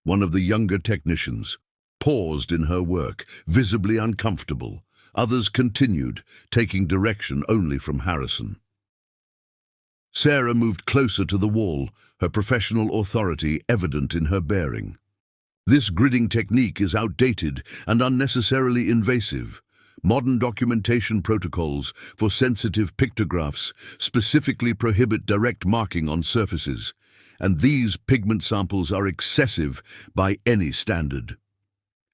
One of the younger technicians paused in her work, visibly uncomfortable. Others continued, taking direction only from Harrison. Sarah moved closer to the wall, her professional authority evident in her bearing. This gridding technique is outdated and unnecessarily invasive. Modern documentation protocols for sensitive pictographs specifically prohibit direct marking on surfaces, and these pigment samples are excessive by any standard.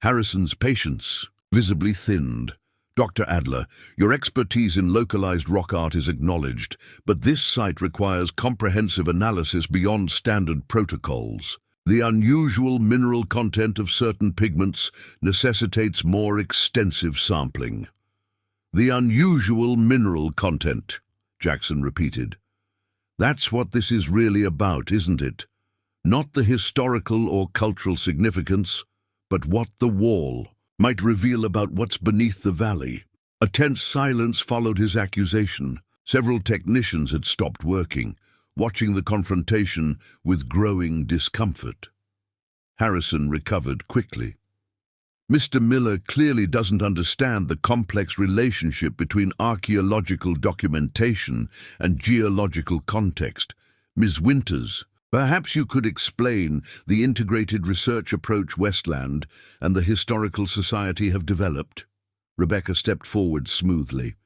Harrison's patience visibly thinned. Dr. Adler, your expertise in localized rock art is acknowledged, but this site requires comprehensive analysis beyond standard protocols. The unusual mineral content of certain pigments necessitates more extensive sampling. The unusual mineral content, Jackson repeated. That's what this is really about, isn't it? Not the historical or cultural significance, but what the wall might reveal about what's beneath the valley. A tense silence followed his accusation. Several technicians had stopped working, watching the confrontation with growing discomfort. Harrison recovered quickly. Mr. Miller clearly doesn't understand the complex relationship between archaeological documentation and geological context. Ms. Winters, perhaps you could explain the integrated research approach Westland and the Historical Society have developed? Rebecca stepped forward smoothly.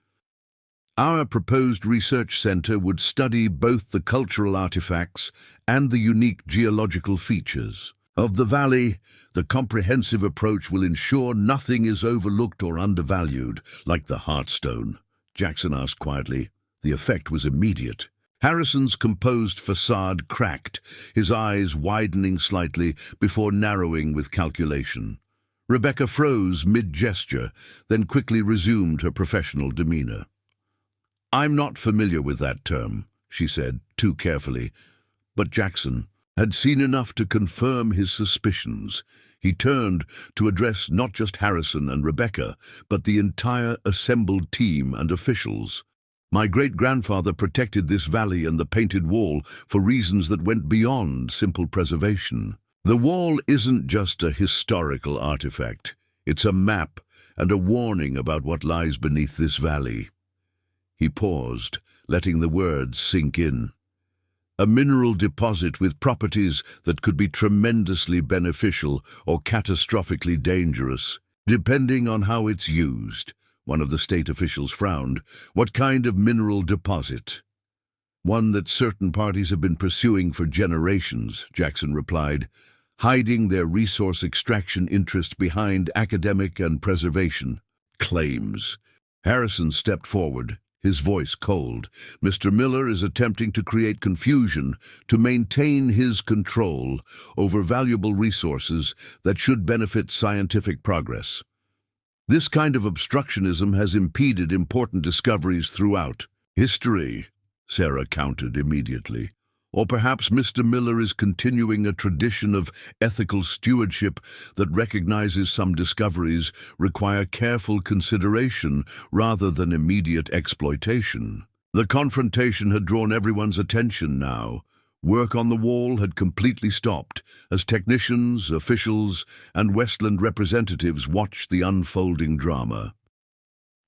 Our proposed research center would study both the cultural artifacts and the unique geological features of the valley. The comprehensive approach will ensure nothing is overlooked or undervalued, like the Heartstone. Jackson asked quietly. The effect was immediate. Harrison's composed facade cracked, his eyes widening slightly before narrowing with calculation. Rebecca froze mid-gesture, then quickly resumed her professional demeanor. I'm not familiar with that term, she said, too carefully, but Jackson had seen enough to confirm his suspicions. He turned to address not just Harrison and Rebecca, but the entire assembled team and officials. My great-grandfather protected this valley and the painted wall for reasons that went beyond simple preservation. The wall isn't just a historical artifact. It's a map and a warning about what lies beneath this valley. He paused, letting the words sink in. A mineral deposit with properties that could be tremendously beneficial or catastrophically dangerous, depending on how it's used. One of the state officials frowned. What kind of mineral deposit? One that certain parties have been pursuing for generations, Jackson replied, hiding their resource extraction interests behind academic and preservation claims. Harrison stepped forward, his voice cold. Mr. Miller is attempting to create confusion to maintain his control over valuable resources that should benefit scientific progress. This kind of obstructionism has impeded important discoveries throughout history, Sarah countered immediately. Or perhaps Mr. Miller is continuing a tradition of ethical stewardship that recognizes some discoveries require careful consideration rather than immediate exploitation. The confrontation had drawn everyone's attention now. Work on the wall had completely stopped as technicians, officials, and Westland representatives watched the unfolding drama.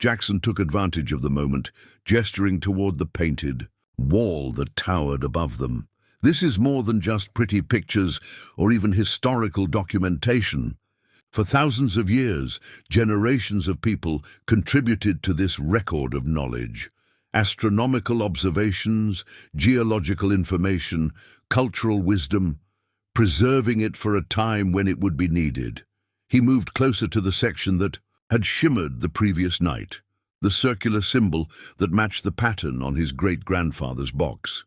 Jackson took advantage of the moment, gesturing toward the painted wall that towered above them. This is more than just pretty pictures or even historical documentation. For thousands of years, generations of people contributed to this record of knowledge. Astronomical observations, geological information, cultural wisdom, preserving it for a time when it would be needed. He moved closer to the section that had shimmered the previous night, the circular symbol that matched the pattern on his great-grandfather's box.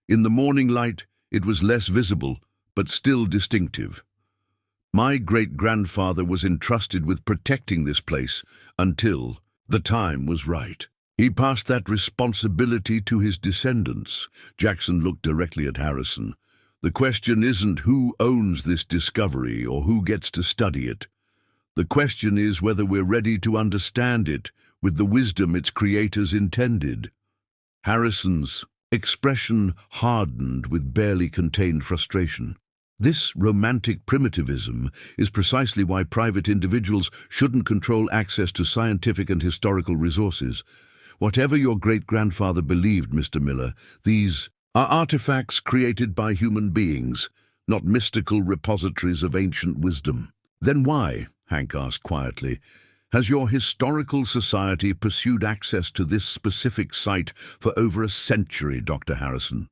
In the morning light, it was less visible, but still distinctive. My great-grandfather was entrusted with protecting this place until the time was right. He passed that responsibility to his descendants. Jackson looked directly at Harrison. The question isn't who owns this discovery or who gets to study it. The question is whether we're ready to understand it with the wisdom its creators intended. Harrison's expression hardened with barely contained frustration. This romantic primitivism is precisely why private individuals shouldn't control access to scientific and historical resources. Whatever your great-grandfather believed, Mr. Miller, these are artifacts created by human beings, not mystical repositories of ancient wisdom. Then why, Hank asked quietly, has your historical society pursued access to this specific site for over a century, Dr. Harrison?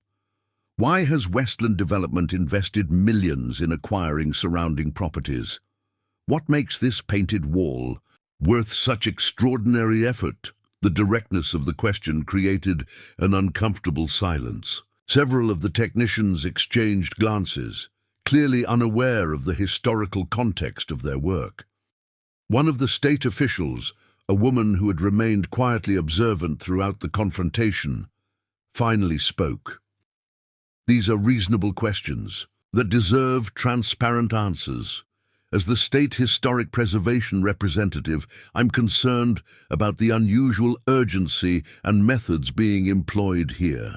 Why has Westland Development invested millions in acquiring surrounding properties? What makes this painted wall worth such extraordinary effort? The directness of the question created an uncomfortable silence. Several of the technicians exchanged glances, clearly unaware of the historical context of their work. One of the state officials, a woman who had remained quietly observant throughout the confrontation, finally spoke. These are reasonable questions that deserve transparent answers. As the state historic preservation representative, I'm concerned about the unusual urgency and methods being employed here.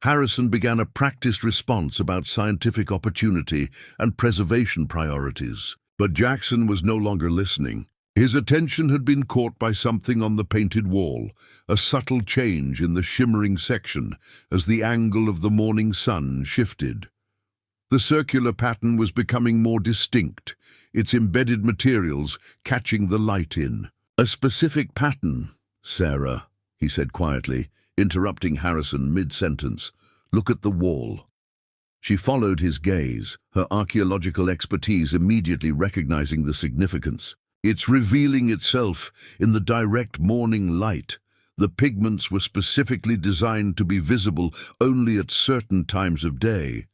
Harrison began a practiced response about scientific opportunity and preservation priorities. But Jackson was no longer listening. His attention had been caught by something on the painted wall, a subtle change in the shimmering section as the angle of the morning sun shifted. The circular pattern was becoming more distinct, its embedded materials catching the light in. A specific pattern, Sarah, he said quietly, interrupting Harrison mid-sentence. Look at the wall. She followed his gaze, her archaeological expertise immediately recognizing the significance. It's revealing itself in the direct morning light. The pigments were specifically designed to be visible only at certain times of day.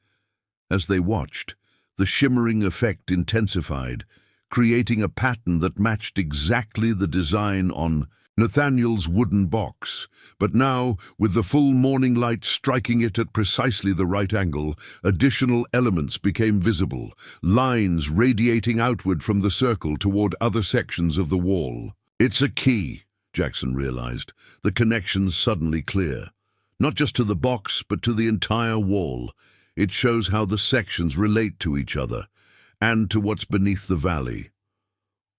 As they watched, the shimmering effect intensified, creating a pattern that matched exactly the design on Nathaniel's wooden box. But now, with the full morning light striking it at precisely the right angle, additional elements became visible, lines radiating outward from the circle toward other sections of the wall. It's a key, Jackson realized, the connection suddenly clear. Not just to the box, but to the entire wall. It shows how the sections relate to each other, and to what's beneath the valley.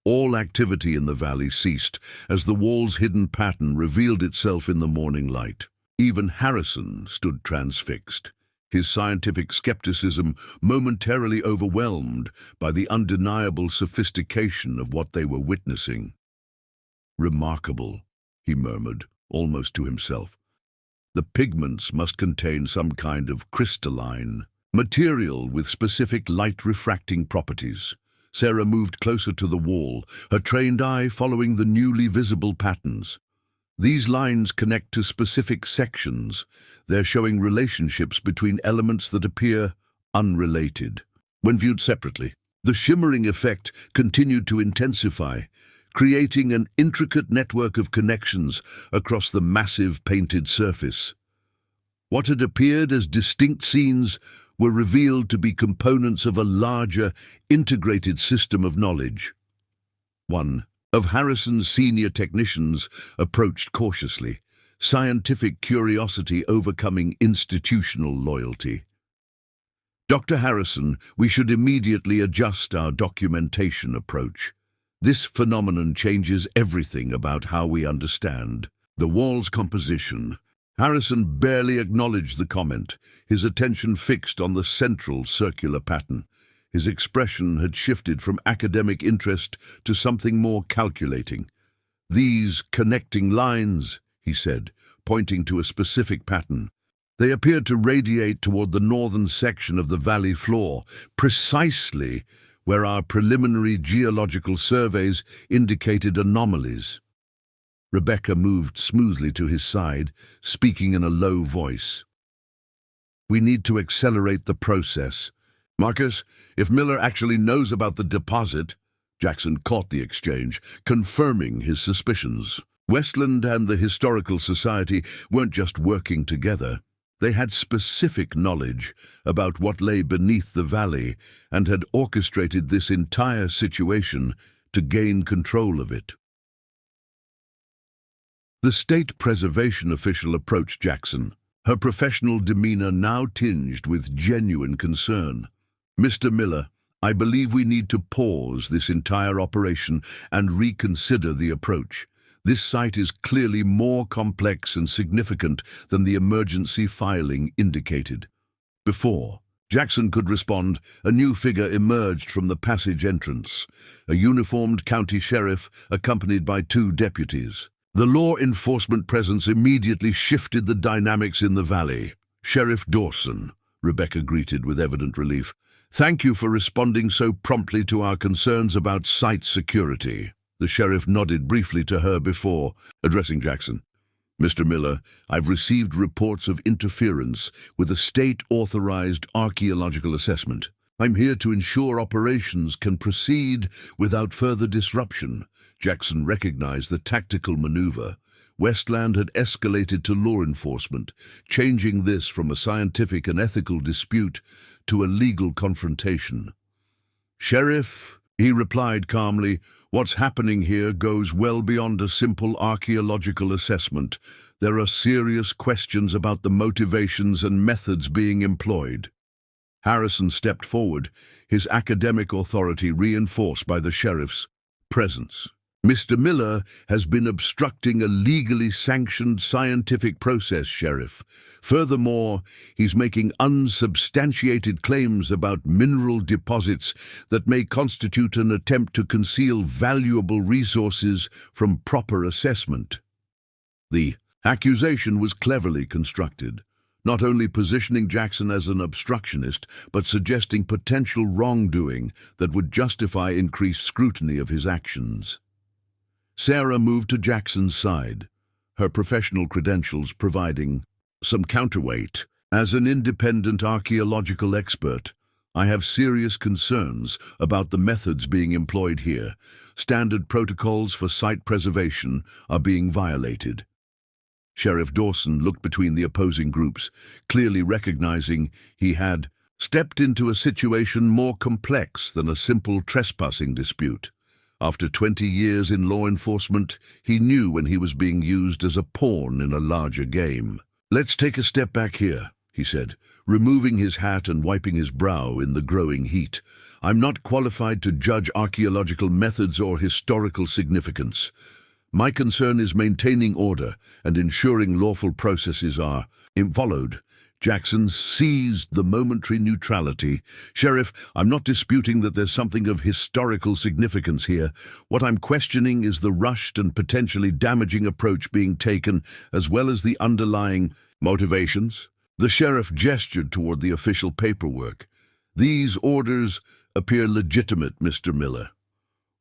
All activity in the valley ceased as the wall's hidden pattern revealed itself in the morning light. Even Harrison stood transfixed, his scientific skepticism momentarily overwhelmed by the undeniable sophistication of what they were witnessing. Remarkable, he murmured, almost to himself. The pigments must contain some kind of crystalline material with specific light-refracting properties. Sarah moved closer to the wall, her trained eye following the newly visible patterns. These lines connect to specific sections. They're showing relationships between elements that appear unrelated. When viewed separately, the shimmering effect continued to intensify, creating an intricate network of connections across the massive painted surface. What had appeared as distinct scenes were revealed to be components of a larger, integrated system of knowledge. One of Harrison's senior technicians approached cautiously, scientific curiosity overcoming institutional loyalty. "Dr. Harrison, we should immediately adjust our documentation approach. This phenomenon changes everything about how we understand the wall's composition." Harrison barely acknowledged the comment, his attention fixed on the central circular pattern. His expression had shifted from academic interest to something more calculating. "These connecting lines," he said, pointing to a specific pattern. "They appeared to radiate toward the northern section of the valley floor, precisely where our preliminary geological surveys indicated anomalies." Rebecca moved smoothly to his side, speaking in a low voice. "We need to accelerate the process. Marcus, if Miller actually knows about the deposit—" Jackson caught the exchange, confirming his suspicions. Westland and the Historical Society weren't just working together. They had specific knowledge about what lay beneath the valley and had orchestrated this entire situation to gain control of it. The state preservation official approached Jackson, her professional demeanor now tinged with genuine concern. "Mr. Miller, I believe we need to pause this entire operation and reconsider the approach. This site is clearly more complex and significant than the emergency filing indicated." Before Jackson could respond, a new figure emerged from the passage entrance, a uniformed county sheriff accompanied by 2 deputies. The law enforcement presence immediately shifted the dynamics in the valley. "Sheriff Dawson," Rebecca greeted with evident relief, "thank you for responding so promptly to our concerns about site security." The sheriff nodded briefly to her before addressing Jackson. "Mr. Miller, I've received reports of interference with a state-authorized archaeological assessment. I'm here to ensure operations can proceed without further disruption." Jackson recognized the tactical maneuver. Westland had escalated to law enforcement, changing this from a scientific and ethical dispute to a legal confrontation. "Sheriff," he replied calmly, "what's happening here goes well beyond a simple archaeological assessment. There are serious questions about the motivations and methods being employed." Harrison stepped forward, his academic authority reinforced by the sheriff's presence. "Mr. Miller has been obstructing a legally sanctioned scientific process, Sheriff. Furthermore, he's making unsubstantiated claims about mineral deposits that may constitute an attempt to conceal valuable resources from proper assessment." The accusation was cleverly constructed, not only positioning Jackson as an obstructionist, but suggesting potential wrongdoing that would justify increased scrutiny of his actions. Sarah moved to Jackson's side, her professional credentials providing some counterweight. "As an independent archaeological expert, I have serious concerns about the methods being employed here. Standard protocols for site preservation are being violated." Sheriff Dawson looked between the opposing groups, clearly recognizing he had stepped into a situation more complex than a simple trespassing dispute. After 20 years in law enforcement, he knew when he was being used as a pawn in a larger game. "Let's take a step back here," he said, removing his hat and wiping his brow in the growing heat. "I'm not qualified to judge archaeological methods or historical significance. My concern is maintaining order and ensuring lawful processes are followed." Jackson seized the momentary neutrality. "Sheriff, I'm not disputing that there's something of historical significance here. What I'm questioning is the rushed and potentially damaging approach being taken, as well as the underlying motivations." The sheriff gestured toward the official paperwork. "These orders appear legitimate, Mr. Miller."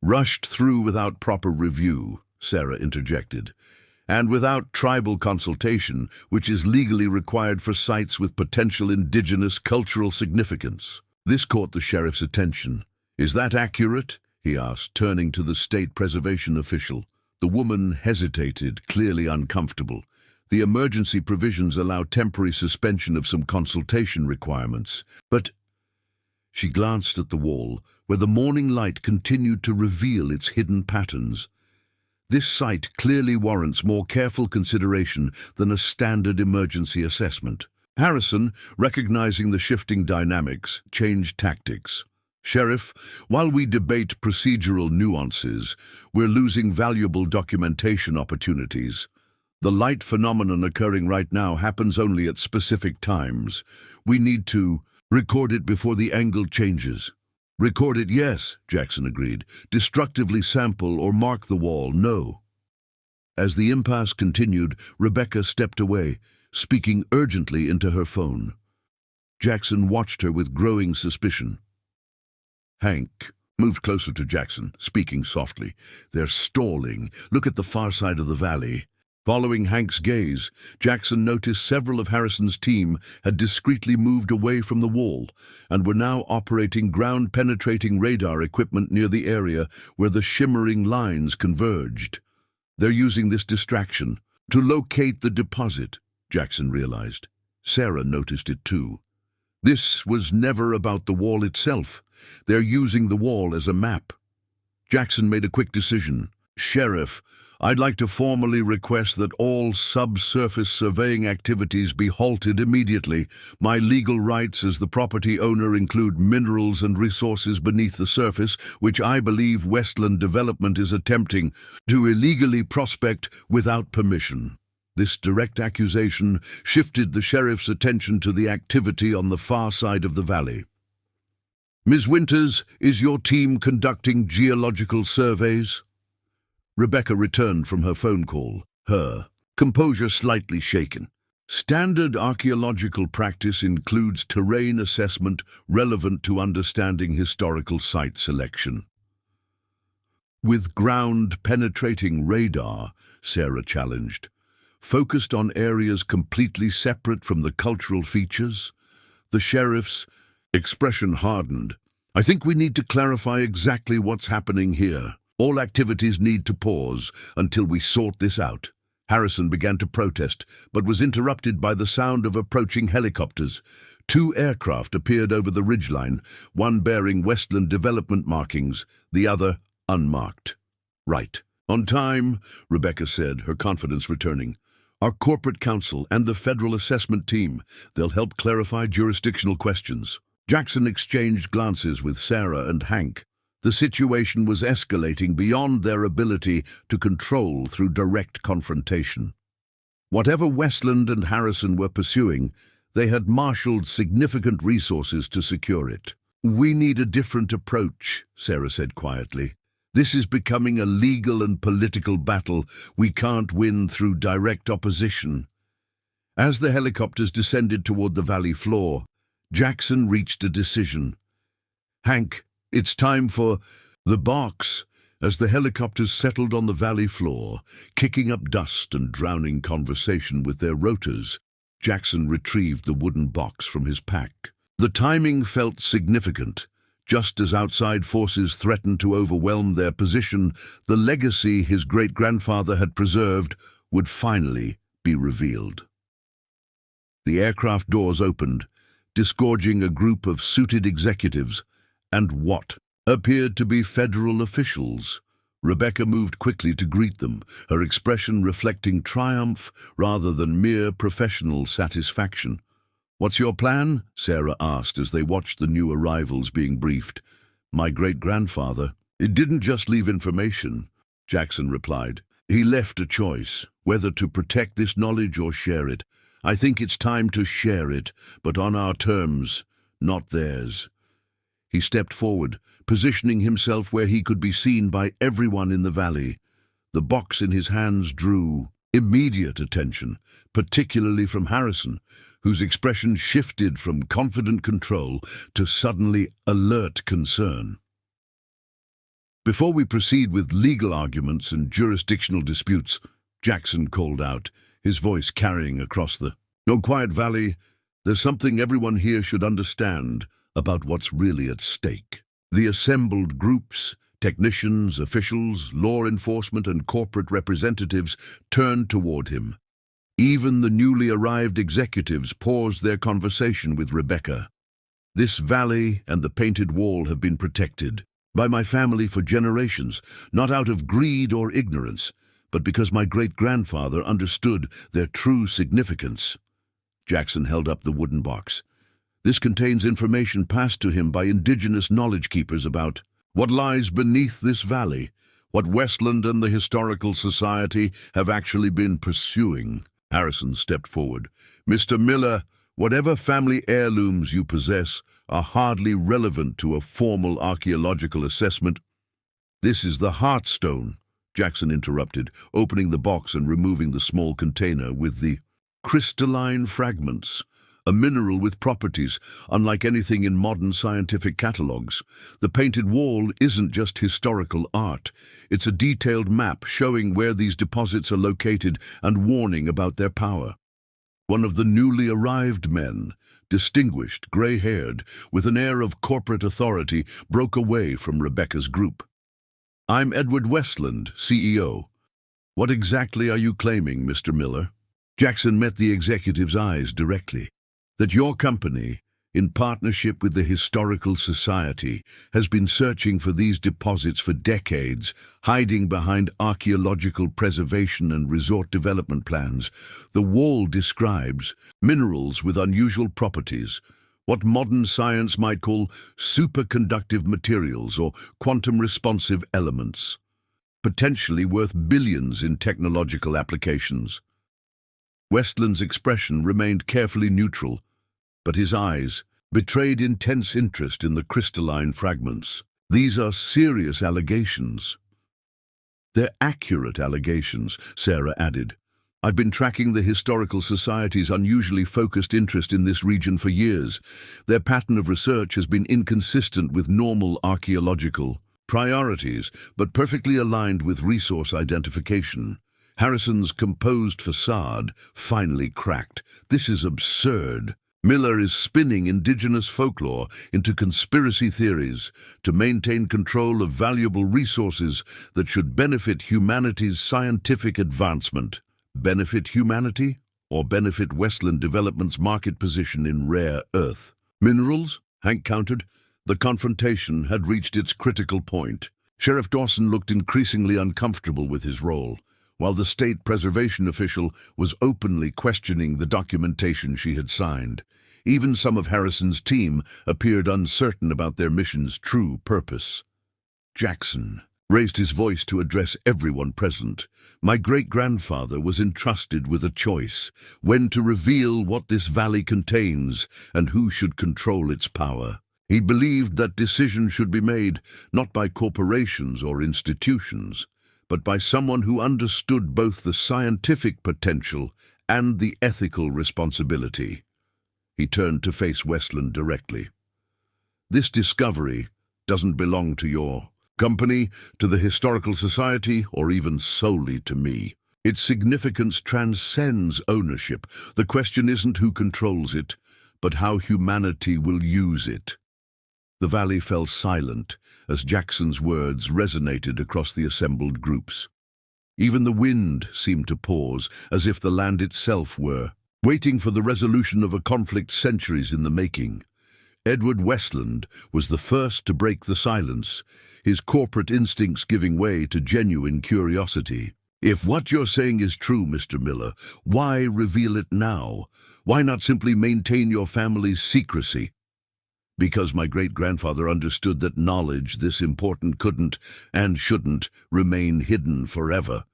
"Rushed through without proper review," Sarah interjected. and without tribal consultation, which is legally required for sites with potential indigenous cultural significance. This caught the sheriff's attention. "Is that accurate?" he asked, turning to the state preservation official. The woman hesitated, clearly uncomfortable. "The emergency provisions allow temporary suspension of some consultation requirements, but—" She glanced at the wall, where the morning light continued to reveal its hidden patterns. "This site clearly warrants more careful consideration than a standard emergency assessment." Harrison, recognizing the shifting dynamics, changed tactics. "Sheriff, while we debate procedural nuances, we're losing valuable documentation opportunities. The light phenomenon occurring right now happens only at specific times. We need to record it before the angle changes." "Record it, yes," Jackson agreed. "Destructively sample or mark the wall, no." As the impasse continued, Rebecca stepped away, speaking urgently into her phone. Jackson watched her with growing suspicion. Hank moved closer to Jackson, speaking softly. "They're stalling. Look at the far side of the valley." Following Hank's gaze, Jackson noticed several of Harrison's team had discreetly moved away from the wall and were now operating ground-penetrating radar equipment near the area where the shimmering lines converged. "They're using this distraction to locate the deposit," Jackson realized. Sarah noticed it too. This was never about the wall itself. They're using the wall as a map. Jackson made a quick decision. "Sheriff, I'd like to formally request that all subsurface surveying activities be halted immediately. My legal rights as the property owner include minerals and resources beneath the surface, which I believe Westland Development is attempting to illegally prospect without permission." This direct accusation shifted the sheriff's attention to the activity on the far side of the valley. "Ms. Winters, is your team conducting geological surveys?" Rebecca returned from her phone call, her composure slightly shaken. "Standard archaeological practice includes terrain assessment relevant to understanding historical site selection." "With ground-penetrating radar," Sarah challenged, "focused on areas completely separate from the cultural features?" The sheriff's expression hardened. "I think we need to clarify exactly what's happening here. All activities need to pause until we sort this out." Harrison began to protest, but was interrupted by the sound of approaching helicopters. 2 aircraft appeared over the ridgeline, one bearing Westland Development markings, the other unmarked. "Right. On time," Rebecca said, her confidence returning. "Our corporate counsel and the federal assessment team. They'll help clarify jurisdictional questions." Jackson exchanged glances with Sarah and Hank. The situation was escalating beyond their ability to control through direct confrontation. Whatever Westland and Harrison were pursuing, they had marshaled significant resources to secure it. "We need a different approach," Sarah said quietly. "This is becoming a legal and political battle we can't win through direct opposition." As the helicopters descended toward the valley floor, Jackson reached a decision. "Hank, it's time for the box." As the helicopters settled on the valley floor, kicking up dust and drowning conversation with their rotors, Jackson retrieved the wooden box from his pack. The timing felt significant. Just as outside forces threatened to overwhelm their position, the legacy his great-grandfather had preserved would finally be revealed. The aircraft doors opened, disgorging a group of suited executives and what appeared to be federal officials. Rebecca moved quickly to greet them, her expression reflecting triumph rather than mere professional satisfaction. "What's your plan?" Sarah asked as they watched the new arrivals being briefed. "My great-grandfather, it didn't just leave information," Jackson replied. "He left a choice, whether to protect this knowledge or share it. I think it's time to share it, but on our terms, not theirs." He stepped forward, positioning himself where he could be seen by everyone in the valley. The box in his hands drew immediate attention, particularly from Harrison, whose expression shifted from confident control to suddenly alert concern. "Before we proceed with legal arguments and jurisdictional disputes," Jackson called out, his voice carrying across the "No, quiet, Valley. There's something everyone here should understand about what's really at stake." The assembled groups, technicians, officials, law enforcement, and corporate representatives turned toward him. Even the newly arrived executives paused their conversation with Rebecca. "This valley and the painted wall have been protected by my family for generations, not out of greed or ignorance, but because my great-grandfather understood their true significance." Jackson held up the wooden box. "This contains information passed to him by indigenous knowledge keepers about what lies beneath this valley, what Westland and the Historical Society have actually been pursuing." Harrison stepped forward. "Mr. Miller, whatever family heirlooms you possess are hardly relevant to a formal archaeological assessment." "This is the Heartstone," Jackson interrupted, opening the box and removing the small container with the crystalline fragments, a mineral with properties unlike anything in modern scientific catalogues. The painted wall isn't just historical art. It's a detailed map showing where these deposits are located and warning about their power. One of the newly arrived men, distinguished, gray-haired, with an air of corporate authority, broke away from Rebecca's group. "I'm Edward Westland, CEO. What exactly are you claiming, Mr. Miller?" Jackson met the executive's eyes directly. "That your company, in partnership with the Historical Society, has been searching for these deposits for decades, hiding behind archaeological preservation and resort development plans. The wall describes minerals with unusual properties, what modern science might call superconductive materials or quantum-responsive elements, potentially worth billions in technological applications." Westland's expression remained carefully neutral, but his eyes betrayed intense interest in the crystalline fragments. "These are serious allegations." "They're accurate allegations," Sarah added. "I've been tracking the Historical Society's unusually focused interest in this region for years. Their pattern of research has been inconsistent with normal archaeological priorities, but perfectly aligned with resource identification." Harrison's composed facade finally cracked. "This is absurd. Miller is spinning indigenous folklore into conspiracy theories to maintain control of valuable resources that should benefit humanity's scientific advancement." Benefit humanity, or benefit Westland Development's market position in rare earth minerals? Hank countered. The confrontation had reached its critical point. Sheriff Dawson looked increasingly uncomfortable with his role, while the state preservation official was openly questioning the documentation she had signed. Even some of Harrison's team appeared uncertain about their mission's true purpose. Jackson raised his voice to address everyone present. "My great-grandfather was entrusted with a choice, when to reveal what this valley contains and who should control its power. He believed that decisions should be made not by corporations or institutions, but by someone who understood both the scientific potential and the ethical responsibility." He turned to face Westland directly. "This discovery doesn't belong to your company, to the Historical Society, or even solely to me. Its significance transcends ownership. The question isn't who controls it, but how humanity will use it." The valley fell silent as Jackson's words resonated across the assembled groups. Even the wind seemed to pause, as if the land itself were waiting for the resolution of a conflict centuries in the making. Edward Westland was the first to break the silence, his corporate instincts giving way to genuine curiosity. "If what you're saying is true, Mr. Miller, why reveal it now? Why not simply maintain your family's secrecy?" "Because my great-grandfather understood that knowledge this important couldn't and shouldn't remain hidden forever,"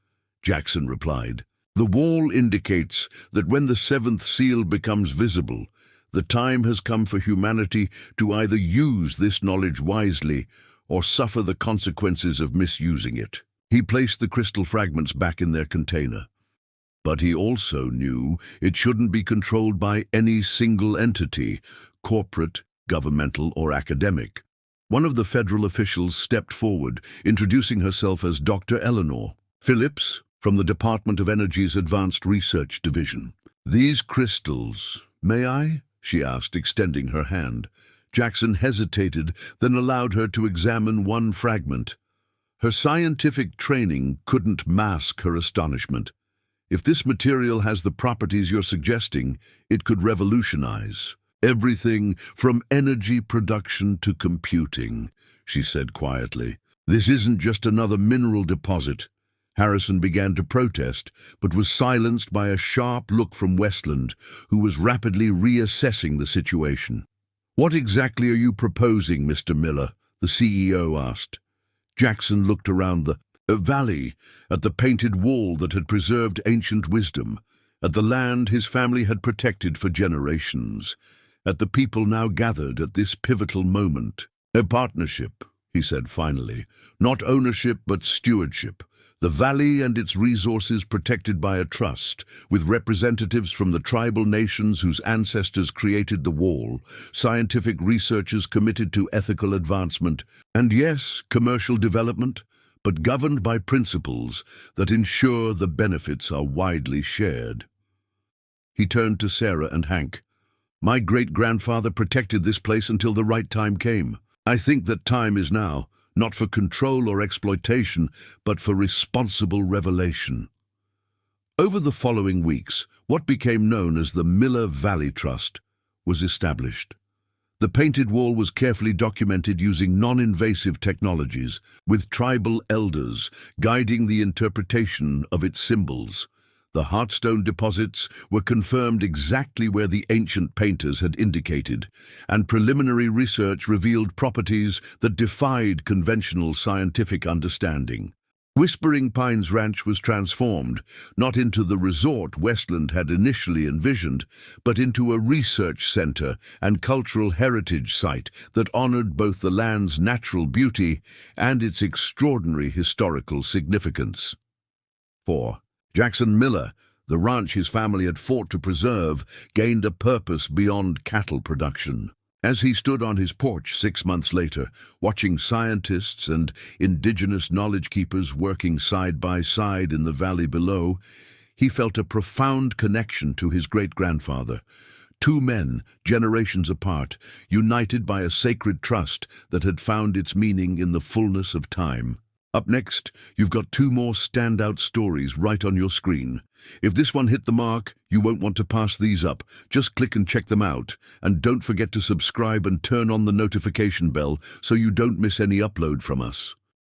Jackson replied. "The wall indicates that when the seventh seal becomes visible, the time has come for humanity to either use this knowledge wisely or suffer the consequences of misusing it." He placed the crystal fragments back in their container. But he also knew it shouldn't be controlled by any single entity, corporate, governmental, or academic. One of the federal officials stepped forward, introducing herself as Dr. Eleanor Phillips, from the Department of Energy's Advanced Research Division. "These crystals, may I?" she asked, extending her hand. Jackson hesitated, then allowed her to examine one fragment. Her scientific training couldn't mask her astonishment. "If this material has the properties you're suggesting, it could revolutionize everything from energy production to computing," she said quietly. "This isn't just another mineral deposit." Harrison began to protest, but was silenced by a sharp look from Westland, who was rapidly reassessing the situation. "What exactly are you proposing, Mr. Miller?" the CEO asked. Jackson looked around the valley, at the painted wall that had preserved ancient wisdom, at the land his family had protected for generations, at the people now gathered at this pivotal moment. "A partnership," he said finally. "Not ownership, but stewardship. The valley and its resources protected by a trust, with representatives from the tribal nations whose ancestors created the wall, scientific researchers committed to ethical advancement, and yes, commercial development, but governed by principles that ensure the benefits are widely shared." He turned to Sarah and Hank. "My great-grandfather protected this place until the right time came. I think that time is now, not for control or exploitation, but for responsible revelation." Over the following weeks, what became known as the Miller Valley Trust was established. The painted wall was carefully documented using non-invasive technologies, with tribal elders guiding the interpretation of its symbols. The Heartstone deposits were confirmed exactly where the ancient painters had indicated, and preliminary research revealed properties that defied conventional scientific understanding. Whispering Pines Ranch was transformed, not into the resort Westland had initially envisioned, but into a research center and cultural heritage site that honored both the land's natural beauty and its extraordinary historical significance. 4. Jackson Miller, the ranch his family had fought to preserve, gained a purpose beyond cattle production. As he stood on his porch 6 months later, watching scientists and indigenous knowledge keepers working side by side in the valley below, he felt a profound connection to his great-grandfather. Two men, generations apart, united by a sacred trust that had found its meaning in the fullness of time. Up next, you've got 2 more standout stories right on your screen. If this one hit the mark, you won't want to pass these up. Just click and check them out. And don't forget to subscribe and turn on the notification bell so you don't miss any upload from us.